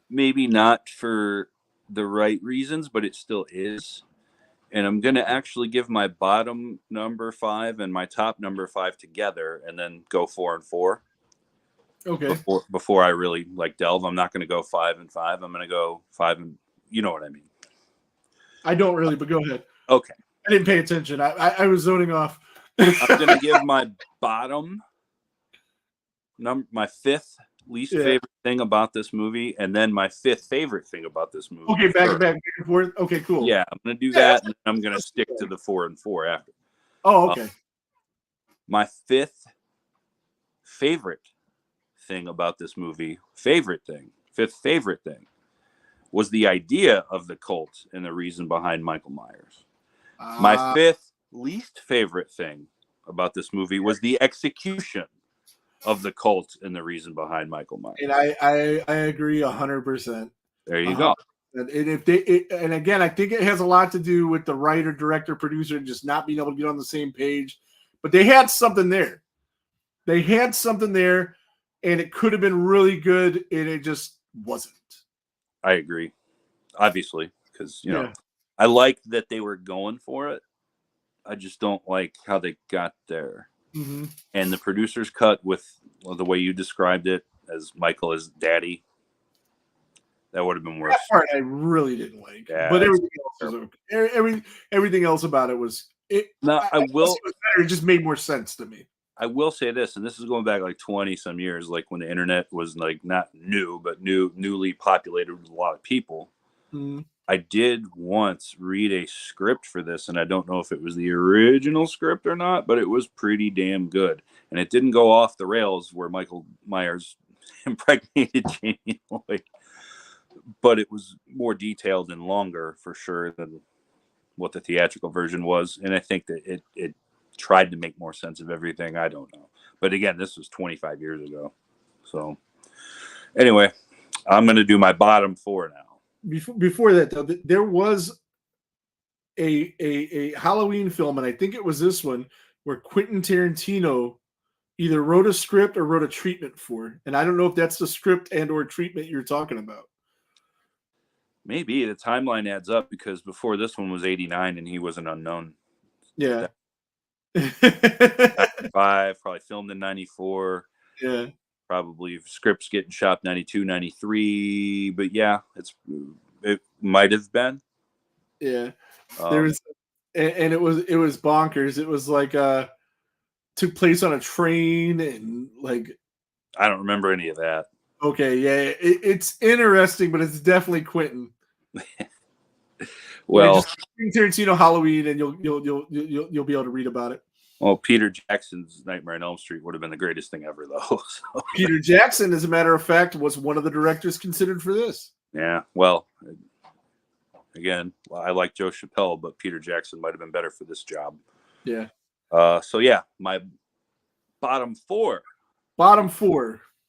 maybe not for the right reasons, but it still is. And I'm going to actually give my bottom number 5 and my top number 5 together, and then go 4 and 4. Okay. Before I really delve, I'm not going to go 5 and 5. I'm going to go 5 and, you know what I mean. I don't really, but go ahead. Okay. I didn't pay attention. I was zoning off. I'm going to give my bottom my 5th least favorite thing about this movie, and then my 5th favorite thing about this movie. Okay, back and forth. Okay, cool. Yeah, I'm going to do that, and I'm going to stick to the 4 and 4 after. Oh, okay. My 5th favorite thing about this movie, fifth favorite thing, was the idea of the cult and the reason behind Michael Myers. My 5th least favorite thing about this movie was the execution of the cult and the reason behind Michael Myers. And I agree 100%. There you go. And and again, I think it has a lot to do with the writer, director, producer, just not being able to get on the same page. But they had something there. And it could have been really good, and it just wasn't. I agree, obviously, because I like that they were going for it. I just don't like how they got there. Mm-hmm. And the producer's cut, with the way you described it, as Michael as daddy, that would have been worse. That part I really didn't like, but everything else was okay. Everything else about it was it. Now, I will. It was better. It just made more sense to me. I will say this, and this is going back 20 some years, when the internet was not new, but newly populated with a lot of people. Mm-hmm. I did once read a script for this, and I don't know if it was the original script or not, but it was pretty damn good. And it didn't go off the rails where Michael Myers impregnated Jamie Lloyd, but it was more detailed and longer for sure than what the theatrical version was. And I think that it tried to make more sense of everything. I don't know. But again, this was 25 years ago. So anyway, I'm going to do my bottom 4 now. Before that, though, there was a Halloween film, and I think it was this one, where Quentin Tarantino either wrote a script or wrote a treatment for. And I don't know if that's the script and or treatment you're talking about. Maybe the timeline adds up because before this one was 89 and he was an unknown. Yeah. 95, probably filmed in 94. Yeah. Probably scripts getting shot 92, 93. But yeah, it might have been. Yeah. There was, and it was bonkers. It was like took place on a train, and like I don't remember any of that. Okay, yeah, it's interesting, but it's definitely Quentin. Well, just Tarantino Halloween, and you'll be able to read about it. Well, Peter Jackson's Nightmare on Elm Street would have been the greatest thing ever, though. So. Peter Jackson, as a matter of fact, was one of the directors considered for this. Yeah, well, again, I like Joe Chappelle, but Peter Jackson might have been better for this job. Yeah. So yeah, my bottom four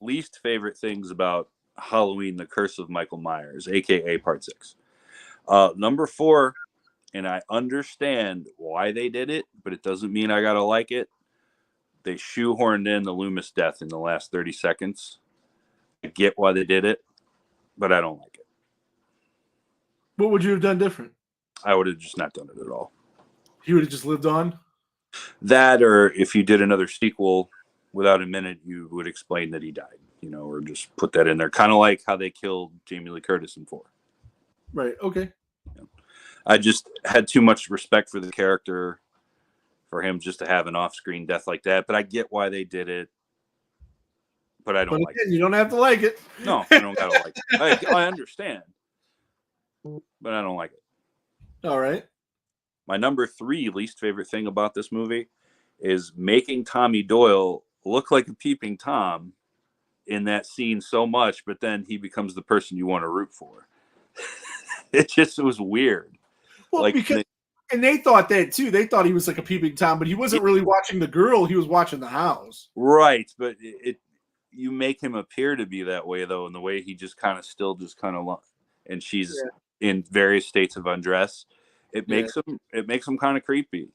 least favorite things about Halloween: The Curse of Michael Myers, aka Part 6. Number 4, and I understand why they did it, but it doesn't mean I gotta like it. They shoehorned in the Loomis death in the last 30 seconds. I get why they did it, but I don't like it. What would you have done different? I would have just not done it at all. He would have just lived on? That, or if you did another sequel without a minute, you would explain that he died, or just put that in there. Kind of like how they killed Jamie Lee Curtis in 4. Right, okay. I just had too much respect for the character for him just to have an off-screen death like that. But I get why they did it. But I don't like it. You don't have to like it. No, I don't gotta like it. I understand. But I don't like it. All right. My number 3 least favorite thing about this movie is making Tommy Doyle look like a peeping Tom in that scene so much, but then he becomes the person you want to root for. It was weird. Well, because they thought that too. They thought he was like a peeping Tom, but he wasn't really watching the girl. He was watching the house. Right, but you make him appear to be that way though, in the way he just kind of and she's in various states of undress. It makes him kind of creepy.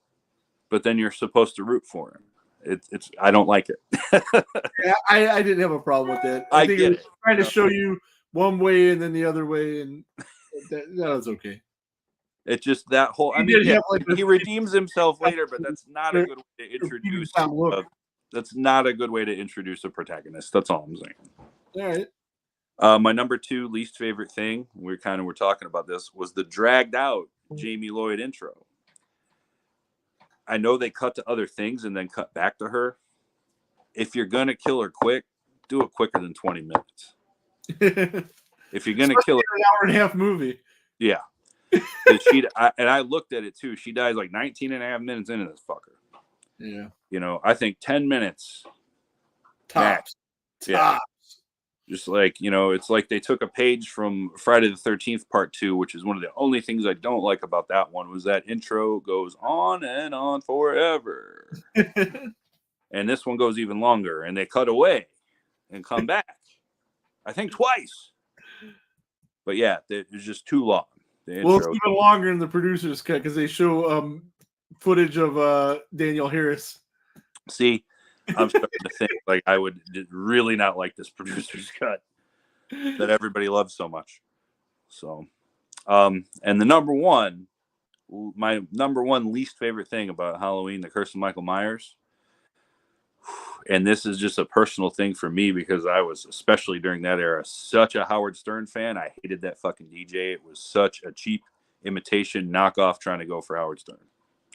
But then you're supposed to root for him. I don't like it. Yeah, I didn't have a problem with that. I think it was trying to show you one way and then the other way, and that was okay. It's just that whole. He redeems himself later, but that's not a good way to introduce. That's not a good way to introduce a protagonist. That's all I'm saying. All right. My number 2 least favorite thing, we were talking about this, was the dragged out Jamie Lloyd intro. I know they cut to other things and then cut back to her. If you're gonna kill her quick, do it quicker than 20 minutes. If you're gonna kill her, an hour and a half movie. Yeah. I looked at it too. She dies like 19 and a half minutes into this fucker. Yeah. I think 10 minutes. Tops. Yeah. Just like, it's like they took a page from Friday the 13th Part 2, which is one of the only things I don't like about that one, was that intro goes on and on forever. And this one goes even longer, and they cut away and come back. I think twice. But yeah, it was just too long. Well, it's even longer in the producer's cut because they show footage of Danielle Harris. See, I'm starting to think like I would really not like this producer's cut that everybody loves so much. So, and my number one least favorite thing about Halloween: The Curse of Michael Myers. And this is just a personal thing for me because I was, especially during that era, such a Howard Stern fan. I hated that fucking DJ. It was such a cheap imitation knockoff trying to go for Howard Stern.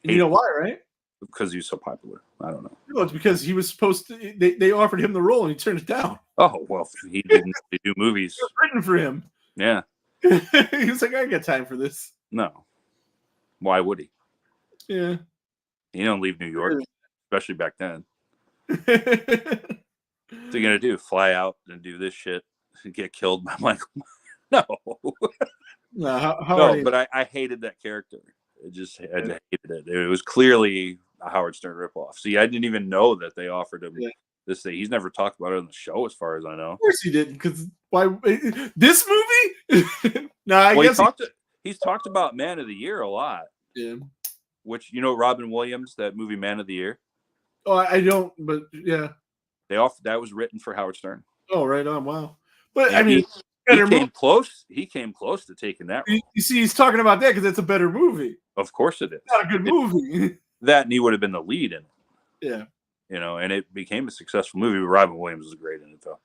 You know why, right? Because he was so popular. I don't know. No, it's because he was supposed to. They offered him the role and he turned it down. Oh well, he didn't really do movies. It was written for him. Yeah. He was like, I got time for this. No. Why would he? Yeah. He don't leave New York, especially back then. What's he gonna do? Fly out and do this shit and get killed by Michael? No. No, but I hated that character. I hated it. It was clearly a Howard Stern ripoff. See, I didn't even know that they offered him this thing. He's never talked about it on the show, as far as I know. Of course he didn't, because why? This movie? No, I guess he's talked about Man of the Year a lot. Yeah. Which, you know, Robin Williams, that movie Man of the Year, Oh, I don't, but yeah. that was written for Howard Stern. Oh, right on. Wow. But And I mean, he better came movie. close. He came close to taking that role. You see, he's talking about that because it's a better movie. Of course it is. Not a good movie. That, and he would have been the lead in it. Yeah. You know, and it became a successful movie. But Robin Williams was great in it, though.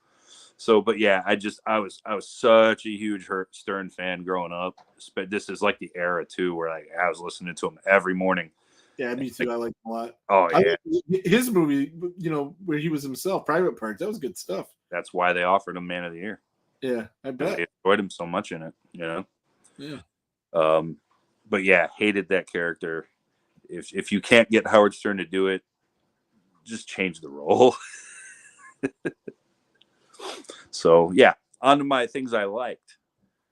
So, but yeah, I was such a huge Stern fan growing up. But this is like the era too, where I was listening to him every morning. Yeah, me too. I like him a lot. Oh yeah, his movie, you know, where he was himself, Private Parts, that was good stuff. That's why they offered him Man of the Year. Yeah, I bet. They enjoyed him so much in it, you know. Yeah. But yeah, hated that character. If you can't get Howard Stern to do it, just change the role. So yeah, on to my things I liked.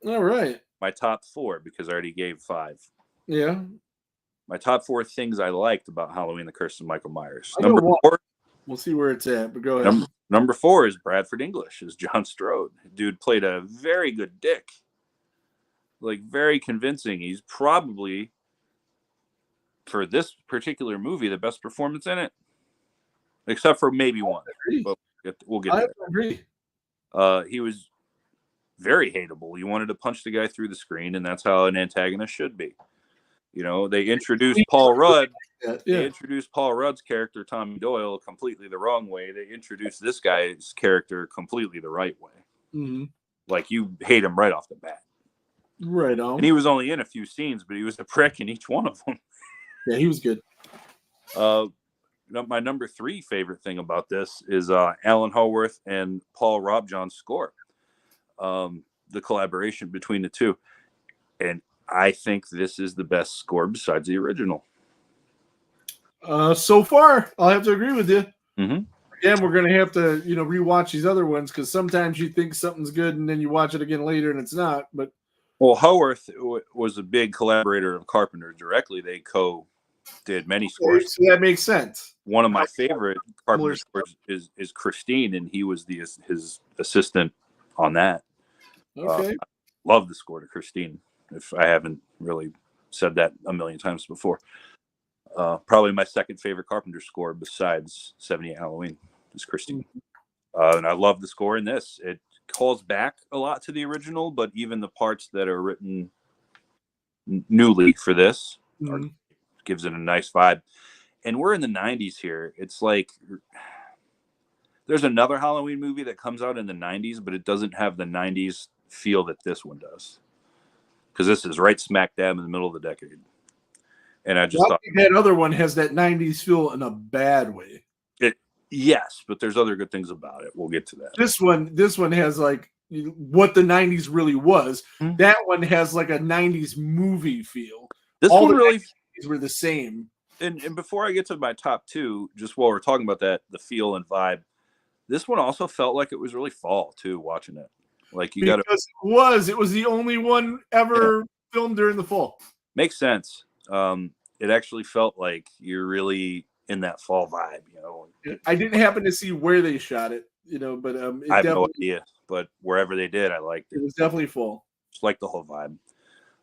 All right. My top 4, because I already gave 5. Yeah. My top 4 things I liked about Halloween: The Curse of Michael Myers. I Number know 4. We'll see where it's at, but go ahead. Number 4 is Bradford English as John Strode. Dude played a very good Dick. Like, very convincing. He's probably, for this particular movie, the best performance in it. Except for maybe one. But we'll get there. I agree. He was very hateable. You wanted to punch the guy through the screen, and that's how an antagonist should be. You know, they introduced Paul Rudd. Yeah. They introduced Paul Rudd's character, Tommy Doyle, completely the wrong way. They introduced this guy's character completely the right way. Mm-hmm. Like, you hate him right off the bat. Right on. And he was only in a few scenes, but he was a prick in each one of them. Yeah, he was good. My number 3 favorite thing about this is Alan Haworth and Paul Robjohn's score. The collaboration between the two. And I think this is the best score besides the original. So far, I'll have to agree with you. Mm-hmm. Again, we're going to have to, rewatch these other ones because sometimes you think something's good and then you watch it again later and it's not. But well, Haworth was a big collaborator of Carpenter directly. They did many scores. So that makes sense. One of my favorite Carpenter scores is Christine, and he was his assistant on that. Okay. Love the score to Christine. If I haven't really said that a million times before. Probably my second favorite Carpenter score besides 78 Halloween is Christine. And I love the score in this. It calls back a lot to the original, but even the parts that are written newly for this gives it a nice vibe. And we're in the 90s here. It's like there's another Halloween movie that comes out in the 90s, but it doesn't have the 90s feel that this one does. Because this is right smack dab in the middle of the decade. And I just thought that other one has that 90s feel in a bad way. Yes, but there's other good things about it. We'll get to that. This one has like what the 90s really was. Mm-hmm. That one has like a 90s movie feel. This all one really were the same. And before I get to my top 2, just while we're talking about that, the feel and vibe, this one also felt like it was really fall too, watching it. Like it was the only one ever filmed during the fall. Makes sense. It actually felt like you're really in that fall vibe, I didn't happen to see where they shot it, but I have no idea. But wherever they did, I liked it. It was definitely fall. Just like the whole vibe.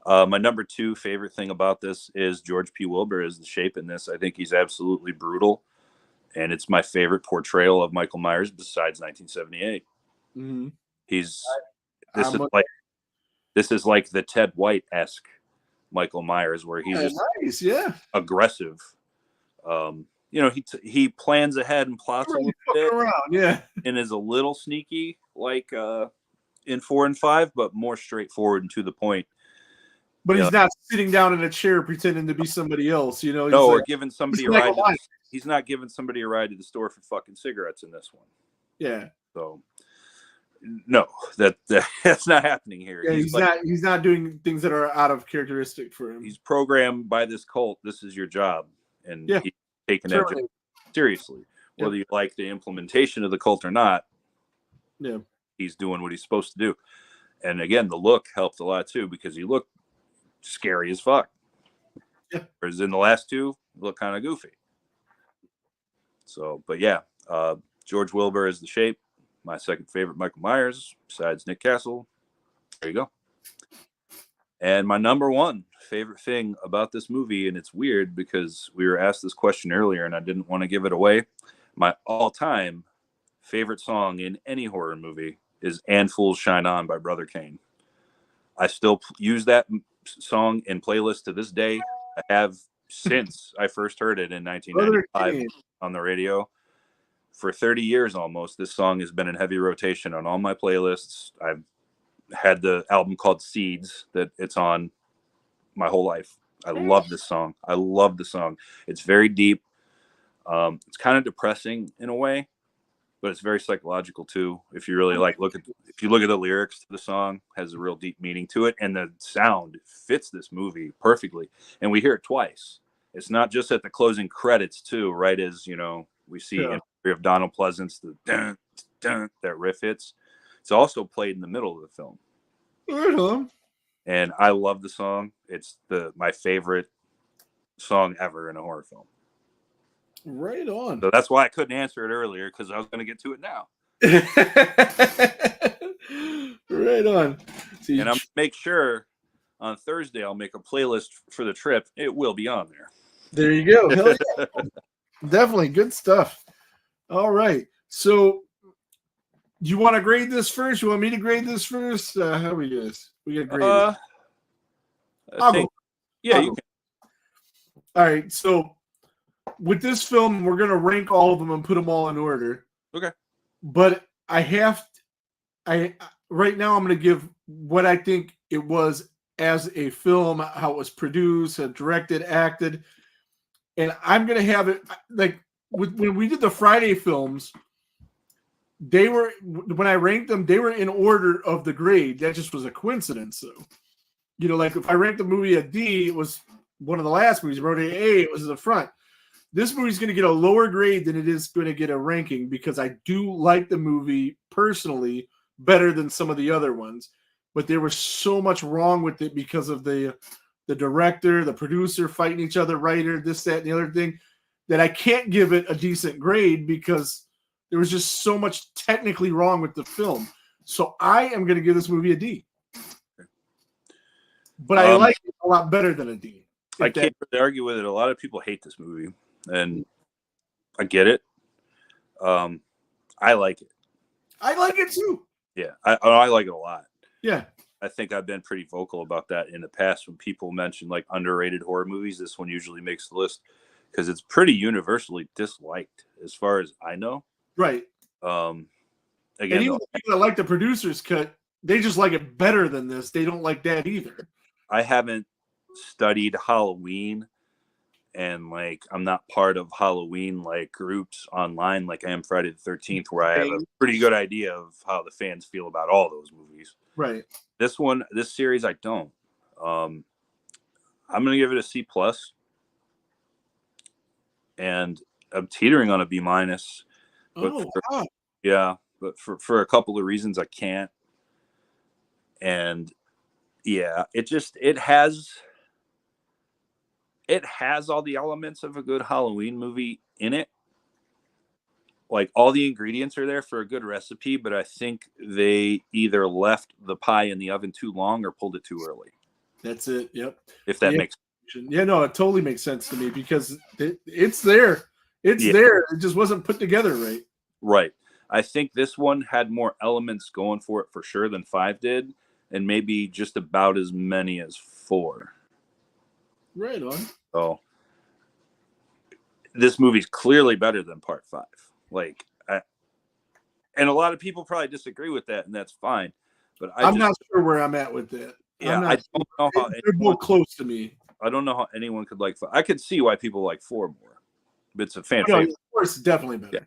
My number 2 favorite thing about this is George P. Wilbur as the Shape in this. I think he's absolutely brutal, and it's my favorite portrayal of Michael Myers besides 1978. Mm-hmm. This is like the Ted White-esque Michael Myers, where he's just aggressive. He plans ahead and plots a little bit around, and is a little sneaky, like in 4 and 5, but more straightforward and to the point. But he's not sitting down in a chair pretending to be somebody else, or giving somebody a ride. He's not giving somebody a ride to the store for fucking cigarettes in this one. Yeah. So no, that's not happening here. Yeah, he's not doing things that are out of characteristic for him. He's programmed by this cult. This is your job, and he's taking that job seriously. Whether you like the implementation of the cult or not, he's doing what he's supposed to do. And again, the look helped a lot too, because he looked scary as fuck. Yeah. Whereas in the last 2, look kind of goofy. So, but George Wilbur is the Shape. My second favorite Michael Myers, besides Nick Castle. There you go. And my number one favorite thing about this movie, and it's weird because we were asked this question earlier and I didn't want to give it away. My all-time favorite song in any horror movie is And Fools Shine On by Brother Kane. I still use that song in playlists to this day. I have since I first heard it in 1995 on the radio. For 30 years almost, this song has been in heavy rotation on all my playlists. I've had the album called Seeds that it's on my whole life. I love this song. I love the song. It's very deep. It's kind of depressing in a way, but it's very psychological too. If you really if you look at the lyrics to the song, it has a real deep meaning to it, and the sound fits this movie perfectly. And we hear it twice. It's not just at the closing credits too, right as we see of Donald Pleasance, the dun, dun, that riff hits. It's also played in the middle of the film. And I love the song. It's my favorite song ever in a horror film. Right on. So that's why I couldn't answer it earlier, because I was going to get to it now. Right on. And I'm going to make sure on Thursday I'll make a playlist for the trip. It will be on there. There you go. Hell yeah. Definitely good stuff. All right. So you want to grade this first? You want me to grade this first? How do we do this? We got to grade it. You can. All right. So with this film, we're going to rank all of them and put them all in order. Okay. But right now I'm going to give what I think it was as a film, how it was produced, directed, acted. And I'm going to have it like when we did the Friday films, when I ranked them, they were in order of the grade. That just was a coincidence, though. Like if I ranked the movie a D, it was one of the last movies. I wrote an A, it was in the front. This movie's going to get a lower grade than it is going to get a ranking because I do like the movie personally better than some of the other ones. But there was so much wrong with it because of the director, the producer fighting each other, writer, this, that, and the other thing, that I can't give it a decent grade because there was just so much technically wrong with the film. So I am going to give this movie a D. But I like it a lot better than a D. I can't really argue with it. A lot of people hate this movie, and I get it. I like it. I like it too. Yeah, I like it a lot. Yeah. I think I've been pretty vocal about that in the past when people mention like underrated horror movies. This one usually makes the list because it's pretty universally disliked as far as I know. Right. Again, and even the people that like the producer's cut, they just like it better than this. They don't like that either. I haven't studied Halloween, and like I'm not part of Halloween like groups online like I am Friday the 13th, where I have a pretty good idea of how the fans feel about all those movies. Right. This series, I don't. I'm gonna give it a C+, and I'm teetering on a B-. But for a couple of reasons, I can't. And yeah, it has all the elements of a good Halloween movie in it. Like all the ingredients are there for a good recipe, but I think they either left the pie in the oven too long or pulled it too early. That's it. Yep. If that makes sense. Yeah, no, it totally makes sense to me because it's there. It's there. It just wasn't put together right. Right. I think this one had more elements going for it for sure than 5 did, and maybe just about as many as 4. Right on. So this movie's clearly better than part 5. And a lot of people probably disagree with that, and that's fine. But I'm not sure where I'm at with that. Yeah, I don't know how they're both close to me. I don't know how anyone could like 5. I could see why people like 4 more. But it's a fan favorite. Of course, definitely better.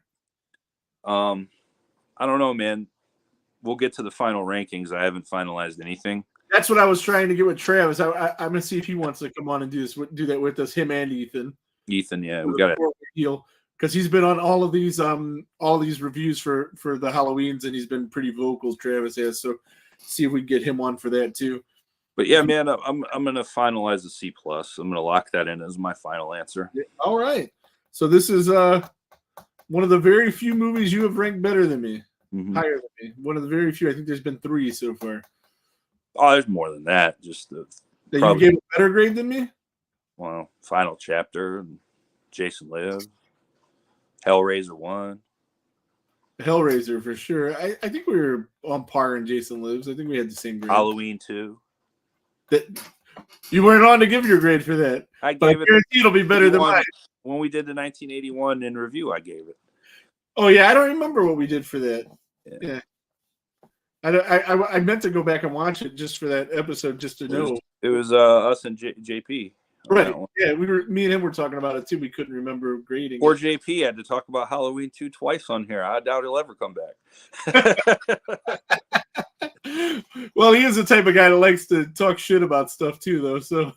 Yeah. I don't know, man. We'll get to the final rankings. I haven't finalized anything. That's what I was trying to get with Travis. I'm gonna see if he wants to come on and do that with us. Him and Ethan. Ethan, yeah, we got it. Because he's been on all these reviews for the Halloweens, and he's been pretty vocal. Travis has, so see if we can get him on for that too. But yeah, man, I'm gonna finalize a C+. I'm gonna lock that in as my final answer. All right. So this is one of the very few movies you have ranked better than me, higher than me. One of the very few. I think there's been 3 so far. Oh, there's more than that. Just That Probably. you gave a better grade than me? Well, Final Chapter, Jason Lives, Hellraiser 1. Hellraiser for sure. I think we were on par in Jason Lives. I think we had the same grade. Halloween 2. That, you weren't on to give your grade for that. I But I gave it guarantee it'll be better than 81. mine. When we did the 1981 in review, I gave it. Oh yeah, I don't remember what we did for that. Yeah. I meant to go back and watch it just for that episode, just to know. It was us and JP. on Right? that one. Yeah, me and him were talking about it too. We couldn't remember grading. Poor JP had to talk about Halloween 2 twice on here. I doubt he'll ever come back. Well, he is the type of guy that likes to talk shit about stuff too, though. So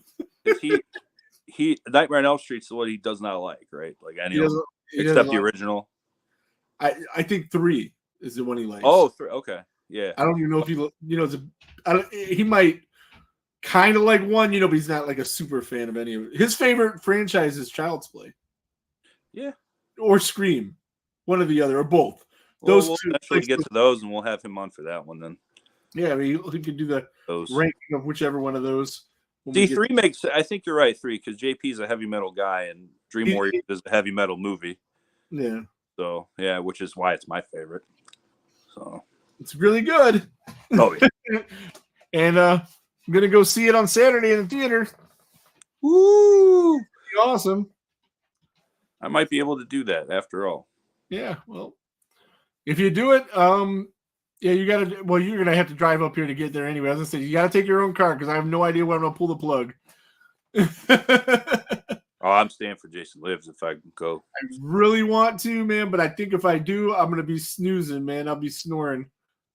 he Nightmare on Elm Street's what he does not like, right? Like any he of doesn't. them, He except doesn't the like- original. I think 3 is the one he likes. Oh, 3. Okay, yeah. I don't even know if he might kind of like 1, but he's not like a super fan of any of it. His favorite franchise is Child's Play. Yeah. Or Scream, one or the other, or both. Well, Those we'll two. eventually get to those, and we'll have him on for that one then. Yeah, I mean, he could do the Those ranking of whichever one of those. when we get- D3 makes. I think you're right, 3, because JP's a heavy metal guy, and Dream He- Warriors is a heavy metal movie. Yeah, So yeah, which is why it's my favorite. So it's really good. oh yeah. And I'm gonna go see it on Saturday in the theater. Woo! Be awesome. I might be able to do that after all. Yeah, well, if you do it, yeah, you gotta. Well, you're gonna have to drive up here to get there anyway. I was gonna say you gotta take your own car because I have no idea when I'm gonna pull the plug. Oh, I'm staying for Jason Lives if I can go. I really want to, man, but I think if I do, I'm gonna be snoozing, man. I'll be snoring.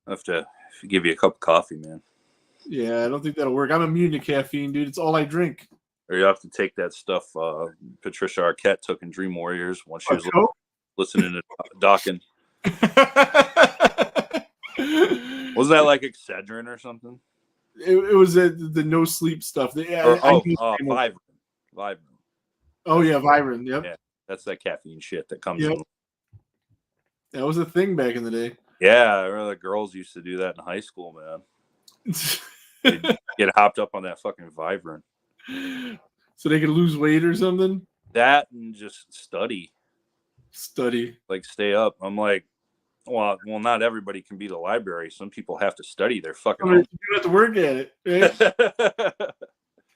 I have to give you a cup of coffee, man. Yeah, I don't think that'll work. I'm immune to caffeine, dude. It's all I drink. Or you have to take that stuff Patricia Arquette took in Dream Warriors when she A was Coke? listening to Dawkins. Wasn't that like Excedrin or something? It was the no sleep stuff. Vibrant. Vibrant. Oh yeah, Vibrant. Yep, Yeah. That's that caffeine shit that comes Yep. in. that was a thing back in the day. Yeah, I remember the girls used to do that in high school, man. They'd get hopped up on that fucking Vibrant. So they could lose weight or something. That and just study, Study. like stay up. I'm like, well, not everybody can be the library. Some people have to study their I fucking. mean, you have to work at it. Right? own.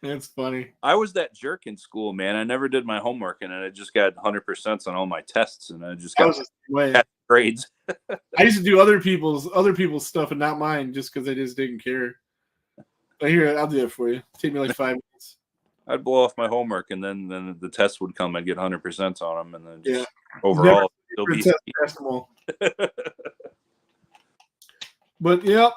That's funny. I was that jerk in school, man. I never did my homework, and I just got 100% on all my tests, and I just I got was the same way. grades. I used to do other people's stuff and not mine, just because I just didn't care. But here, I'll do it for you. Take me like 5 minutes. I'd blow off my homework, and then the test would come. I'd get 100% on them, and then just Yeah. overall, it'll be. Pass them all. But yeah,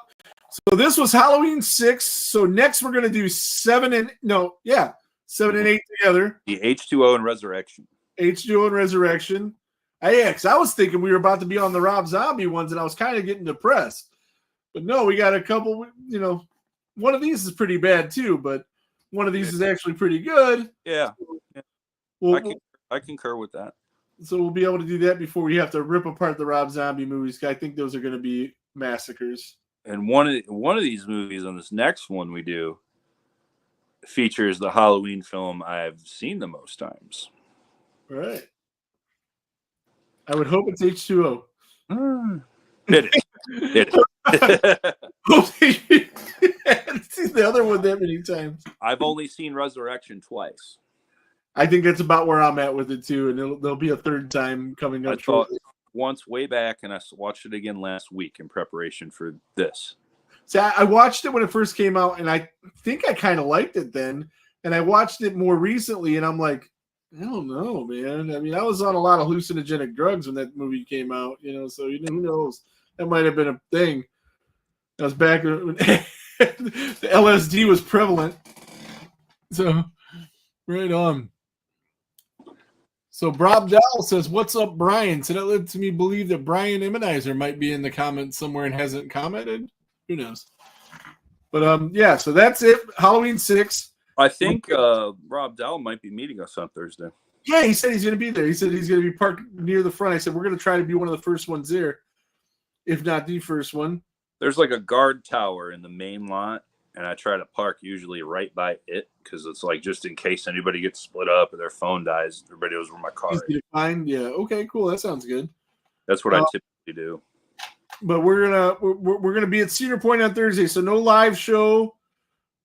so this was Halloween 6. So next we're gonna do 7 and 8 together. The H2O and Resurrection. H2O and Resurrection. Cause I was thinking we were about to be on the Rob Zombie ones, and I was kind of getting depressed. But no, we got a couple. One of these is pretty bad too, but one of these is actually pretty good. Yeah, I concur with that. So we'll be able to do that before we have to rip apart the Rob Zombie movies. I think those are going to be massacres. And one of these movies on this next one we do features the Halloween film I've seen the most times. All right. I would hope it's H2O. Did it? I haven't seen the other one that many times. I've only seen Resurrection twice. I think that's about where I'm at with it too, and there'll be a third time coming I up. thought shortly. once way back, and I watched it again last week in preparation for this. See, I watched it when it first came out, and I think I kind of liked it then. And I watched it more recently, and I'm like, I don't know, man. I mean, I was on a lot of hallucinogenic drugs when that movie came out, so who knows? That might have been a thing. That was back when the LSD was prevalent. So, right on. So, Rob Dowell says, "What's up, Brian?" So that led to me believe that Brian Immenizer might be in the comments somewhere and hasn't commented. Who knows? But yeah, so that's it. Halloween 6. I think Rob Dowell might be meeting us on Thursday. Yeah, he said he's going to be there. He said he's going to be parked near the front. I said we're going to try to be one of the first ones there, if not the first one. There's like a guard tower in the main lot, and I try to park usually right by it because it's like just in case anybody gets split up or their phone dies, everybody knows where my car Easy is. to find. Yeah. Okay. Cool. That sounds good. That's what I typically do. But we're gonna be at Cedar Point on Thursday, so no live show.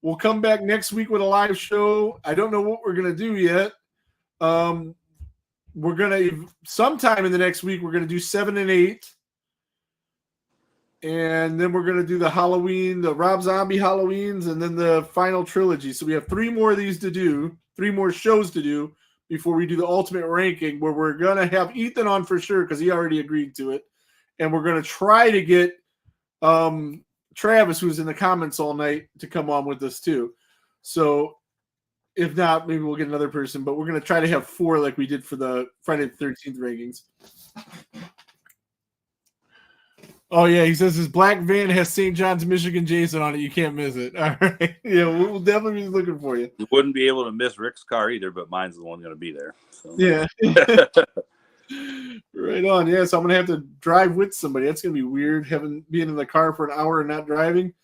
We'll come back next week with a live show. I don't know what we're gonna do yet. We're gonna sometime in the next week. We're gonna do 7 and 8, and then we're gonna do the Halloween, the Rob Zombie Halloweens, and then the final trilogy. So we have 3 more of these to do, 3 more shows to do before we do the ultimate ranking, where we're gonna have Ethan on for sure because he already agreed to it, and we're gonna try to get Travis, who's in the comments all night, to come on with us too. So if not, maybe we'll get another person, but we're going to try to have 4 like we did for the Friday the 13th rankings. Oh, yeah. He says his black van has St. John's, Michigan Jason on it. You can't miss it. All right. Yeah, we'll definitely be looking for you. You wouldn't be able to miss Rick's car either, but mine's the one going to be there. So. Yeah. Right on. Yeah, so I'm going to have to drive with somebody. That's going to be weird, being in the car for an hour and not driving.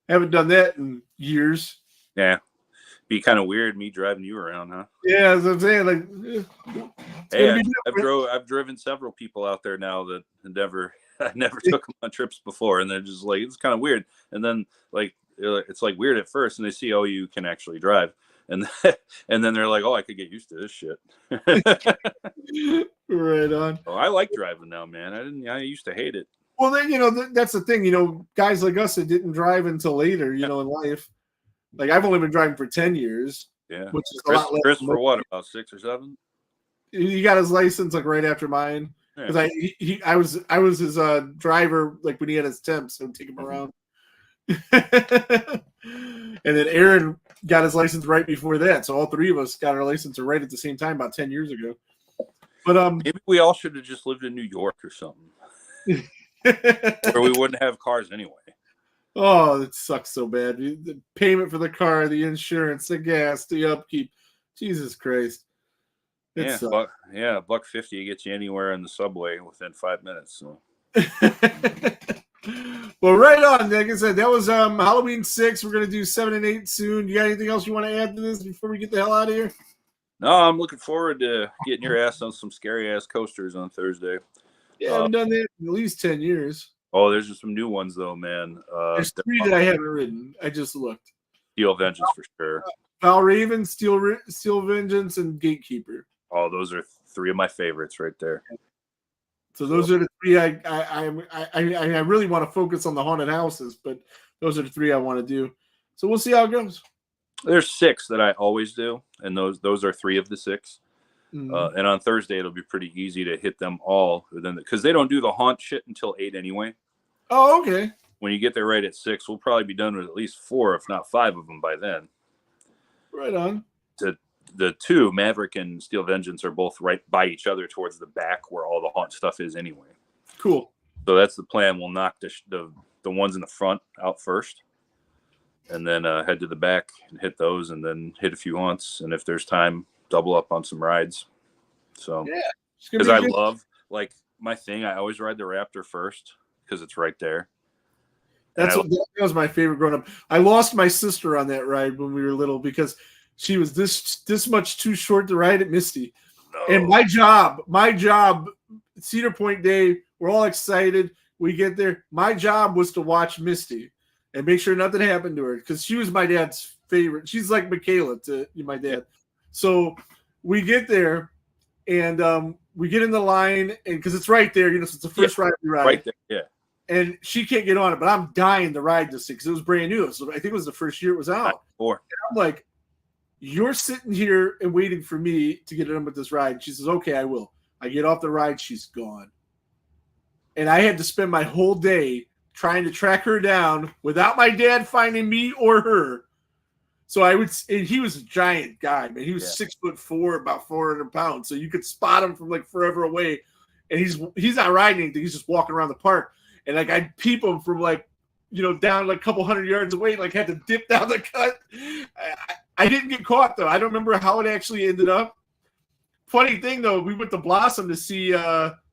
Haven't done that in years. Yeah. Be kind of weird me driving you around, huh? Yeah, as I'm saying, like, hey, I've driven several people out there now that I never took them on trips before, and they're just like, it's kind of weird. And then like it's like weird at first, and they see, oh, you can actually drive, and then they're like, oh, I could get used to this shit. Right on. Oh, I like driving now, man. I used to hate it. Well, then that's the thing. Guys like us that didn't drive until later, in life. Like I've only been driving for 10 years. Yeah. Which is a lot less. Chris for what, about 6 or 7? He got his license like right after mine. Because I was his driver like when he had his temps, so I'd take him around. And then Aaron got his license right before that. So all 3 of us got our license right at the same time about 10 years ago. But maybe we all should have just lived in New York or something. Where we wouldn't have cars anyway. Oh, it sucks so bad. The payment for the car, the insurance, the gas, the upkeep. Jesus Christ. $1.50 gets you anywhere in the subway within 5 minutes. So. Well, right on. Like I said, that was Halloween 6. We're gonna do 7 and 8 soon. You got anything else you want to add to this before we get the hell out of here? No, I'm looking forward to getting your ass on some scary ass coasters on Thursday. Yeah, I haven't done that in at least 10 years. Oh, there's just some new ones though, man. There's 3 that I haven't ridden. I just looked. Steel Vengeance for sure. Val Raven, Steel Vengeance, and Gatekeeper. Oh, those are 3 of my favorites right there. So those are the 3 I really want to focus on the haunted houses, but those are the 3 I want to do. So we'll see how it goes. There's 6 that I always do, and those are 3 of the 6. Mm-hmm. And on Thursday it'll be pretty easy to hit them all, because they don't do the haunt shit until 8 anyway. Oh, okay. When you get there right at 6, we'll probably be done with at least 4, if not 5 of them by then. Right on. The 2, Maverick and Steel Vengeance, are both right by each other towards the back where all the haunt stuff is anyway. Cool. So that's the plan. We'll knock the ones in the front out first, and then head to the back and hit those, and then hit a few haunts. And if there's time, double up on some rides. So, yeah, because I love, like, my thing, I always ride the Raptor first because it's right there. That was my favorite growing up. I lost my sister on that ride when we were little because she was this much too short to ride at Misty. No. And my job, Cedar Point Day, we're all excited. We get there. My job was to watch Misty and make sure nothing happened to her because she was my dad's favorite. She's like Michaela to my dad. So we get there and we get in the line, and because it's right there, so it's the first ride we ride. Right there, yeah. And she can't get on it, but I'm dying to ride this thing because it was brand new. So I think it was the first year it was out. And I'm like, you're sitting here and waiting for me to get in with this ride. She says, okay, I will. I get off the ride. She's gone. And I had to spend my whole day trying to track her down without my dad finding me or her. So and he was a giant guy, man. He was 6'4", about 400 pounds. So you could spot him from like forever away. And he's not riding anything. He's just walking around the park. And like I'd peep him from like, down like a couple hundred yards away, like had to dip down the cut. I didn't get caught though. I don't remember how it actually ended up. Funny thing though, we went to Blossom to see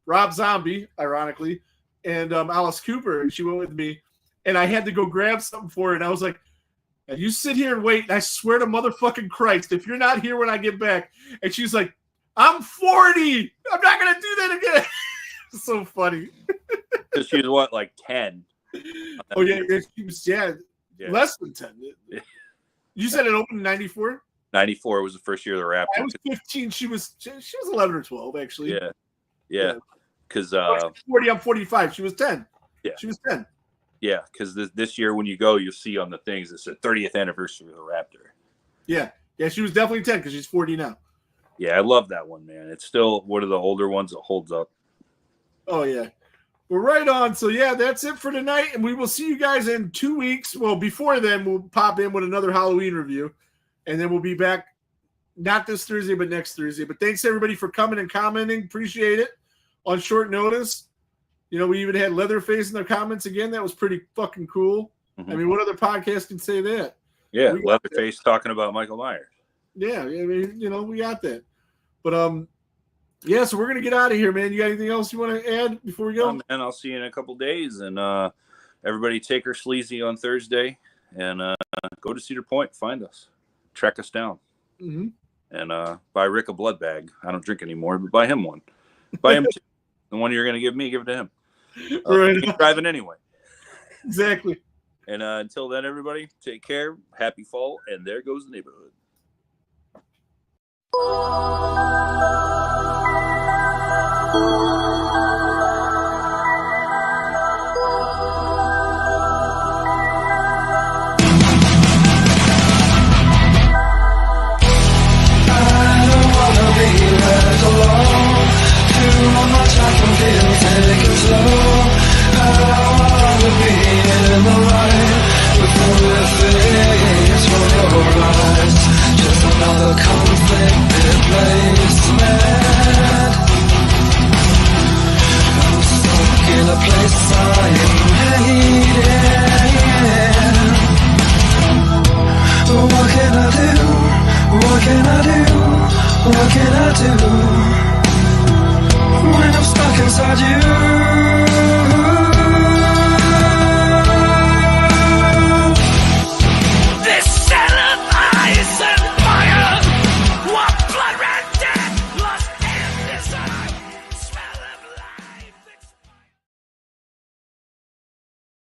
Rob Zombie, ironically, and Alice Cooper, and she went with me. and I had to go grab something for her. And I was like, you sit here and wait. And I swear to motherfucking Christ, if you're not here when I get back. And she's like, I'm 40. I'm not going to do that again. It's so funny. Because she was what, like 10? Oh, yeah. She was, less than 10. Yeah. You said it opened in 94? 94 was the first year of the Raptor. I was 15. She was 11 or 12, actually. Yeah. Because 40, I'm 45. She was 10. Yeah. She was 10. Yeah, because this year when you go, you'll see on the things it's the 30th anniversary of the Raptor. Yeah. Yeah, she was definitely 10 because she's 40 now. Yeah, I love that one, man. It's still one of the older ones that holds up. Oh, yeah. We're right on. So, yeah, that's it for tonight. And we will see you guys in 2 weeks. Well, before then, we'll pop in with another Halloween review. And then we'll be back not this Thursday, but next Thursday. But thanks, everybody, for coming and commenting. Appreciate it on short notice. You know, we even had Leatherface in the comments again. That was pretty fucking cool. Mm-hmm. I mean, what other podcast can say that? Yeah, Leatherface talking about Michael Myers. Yeah, I mean, you know, we got that. But, yeah, so we're going to get out of here, man. You got anything else you want to add before we go? Man, I'll see you in a couple days. And everybody take her sleazy on Thursday and go to Cedar Point. Find us. Track us down. Mm-hmm. And buy Rick a blood bag. I don't drink anymore, but buy him one. Buy him two. The one you're going to give me, give it to him. Right. He's driving anyway. Exactly. And until then, everybody, take care. Happy fall. And there goes the neighborhood. In a place I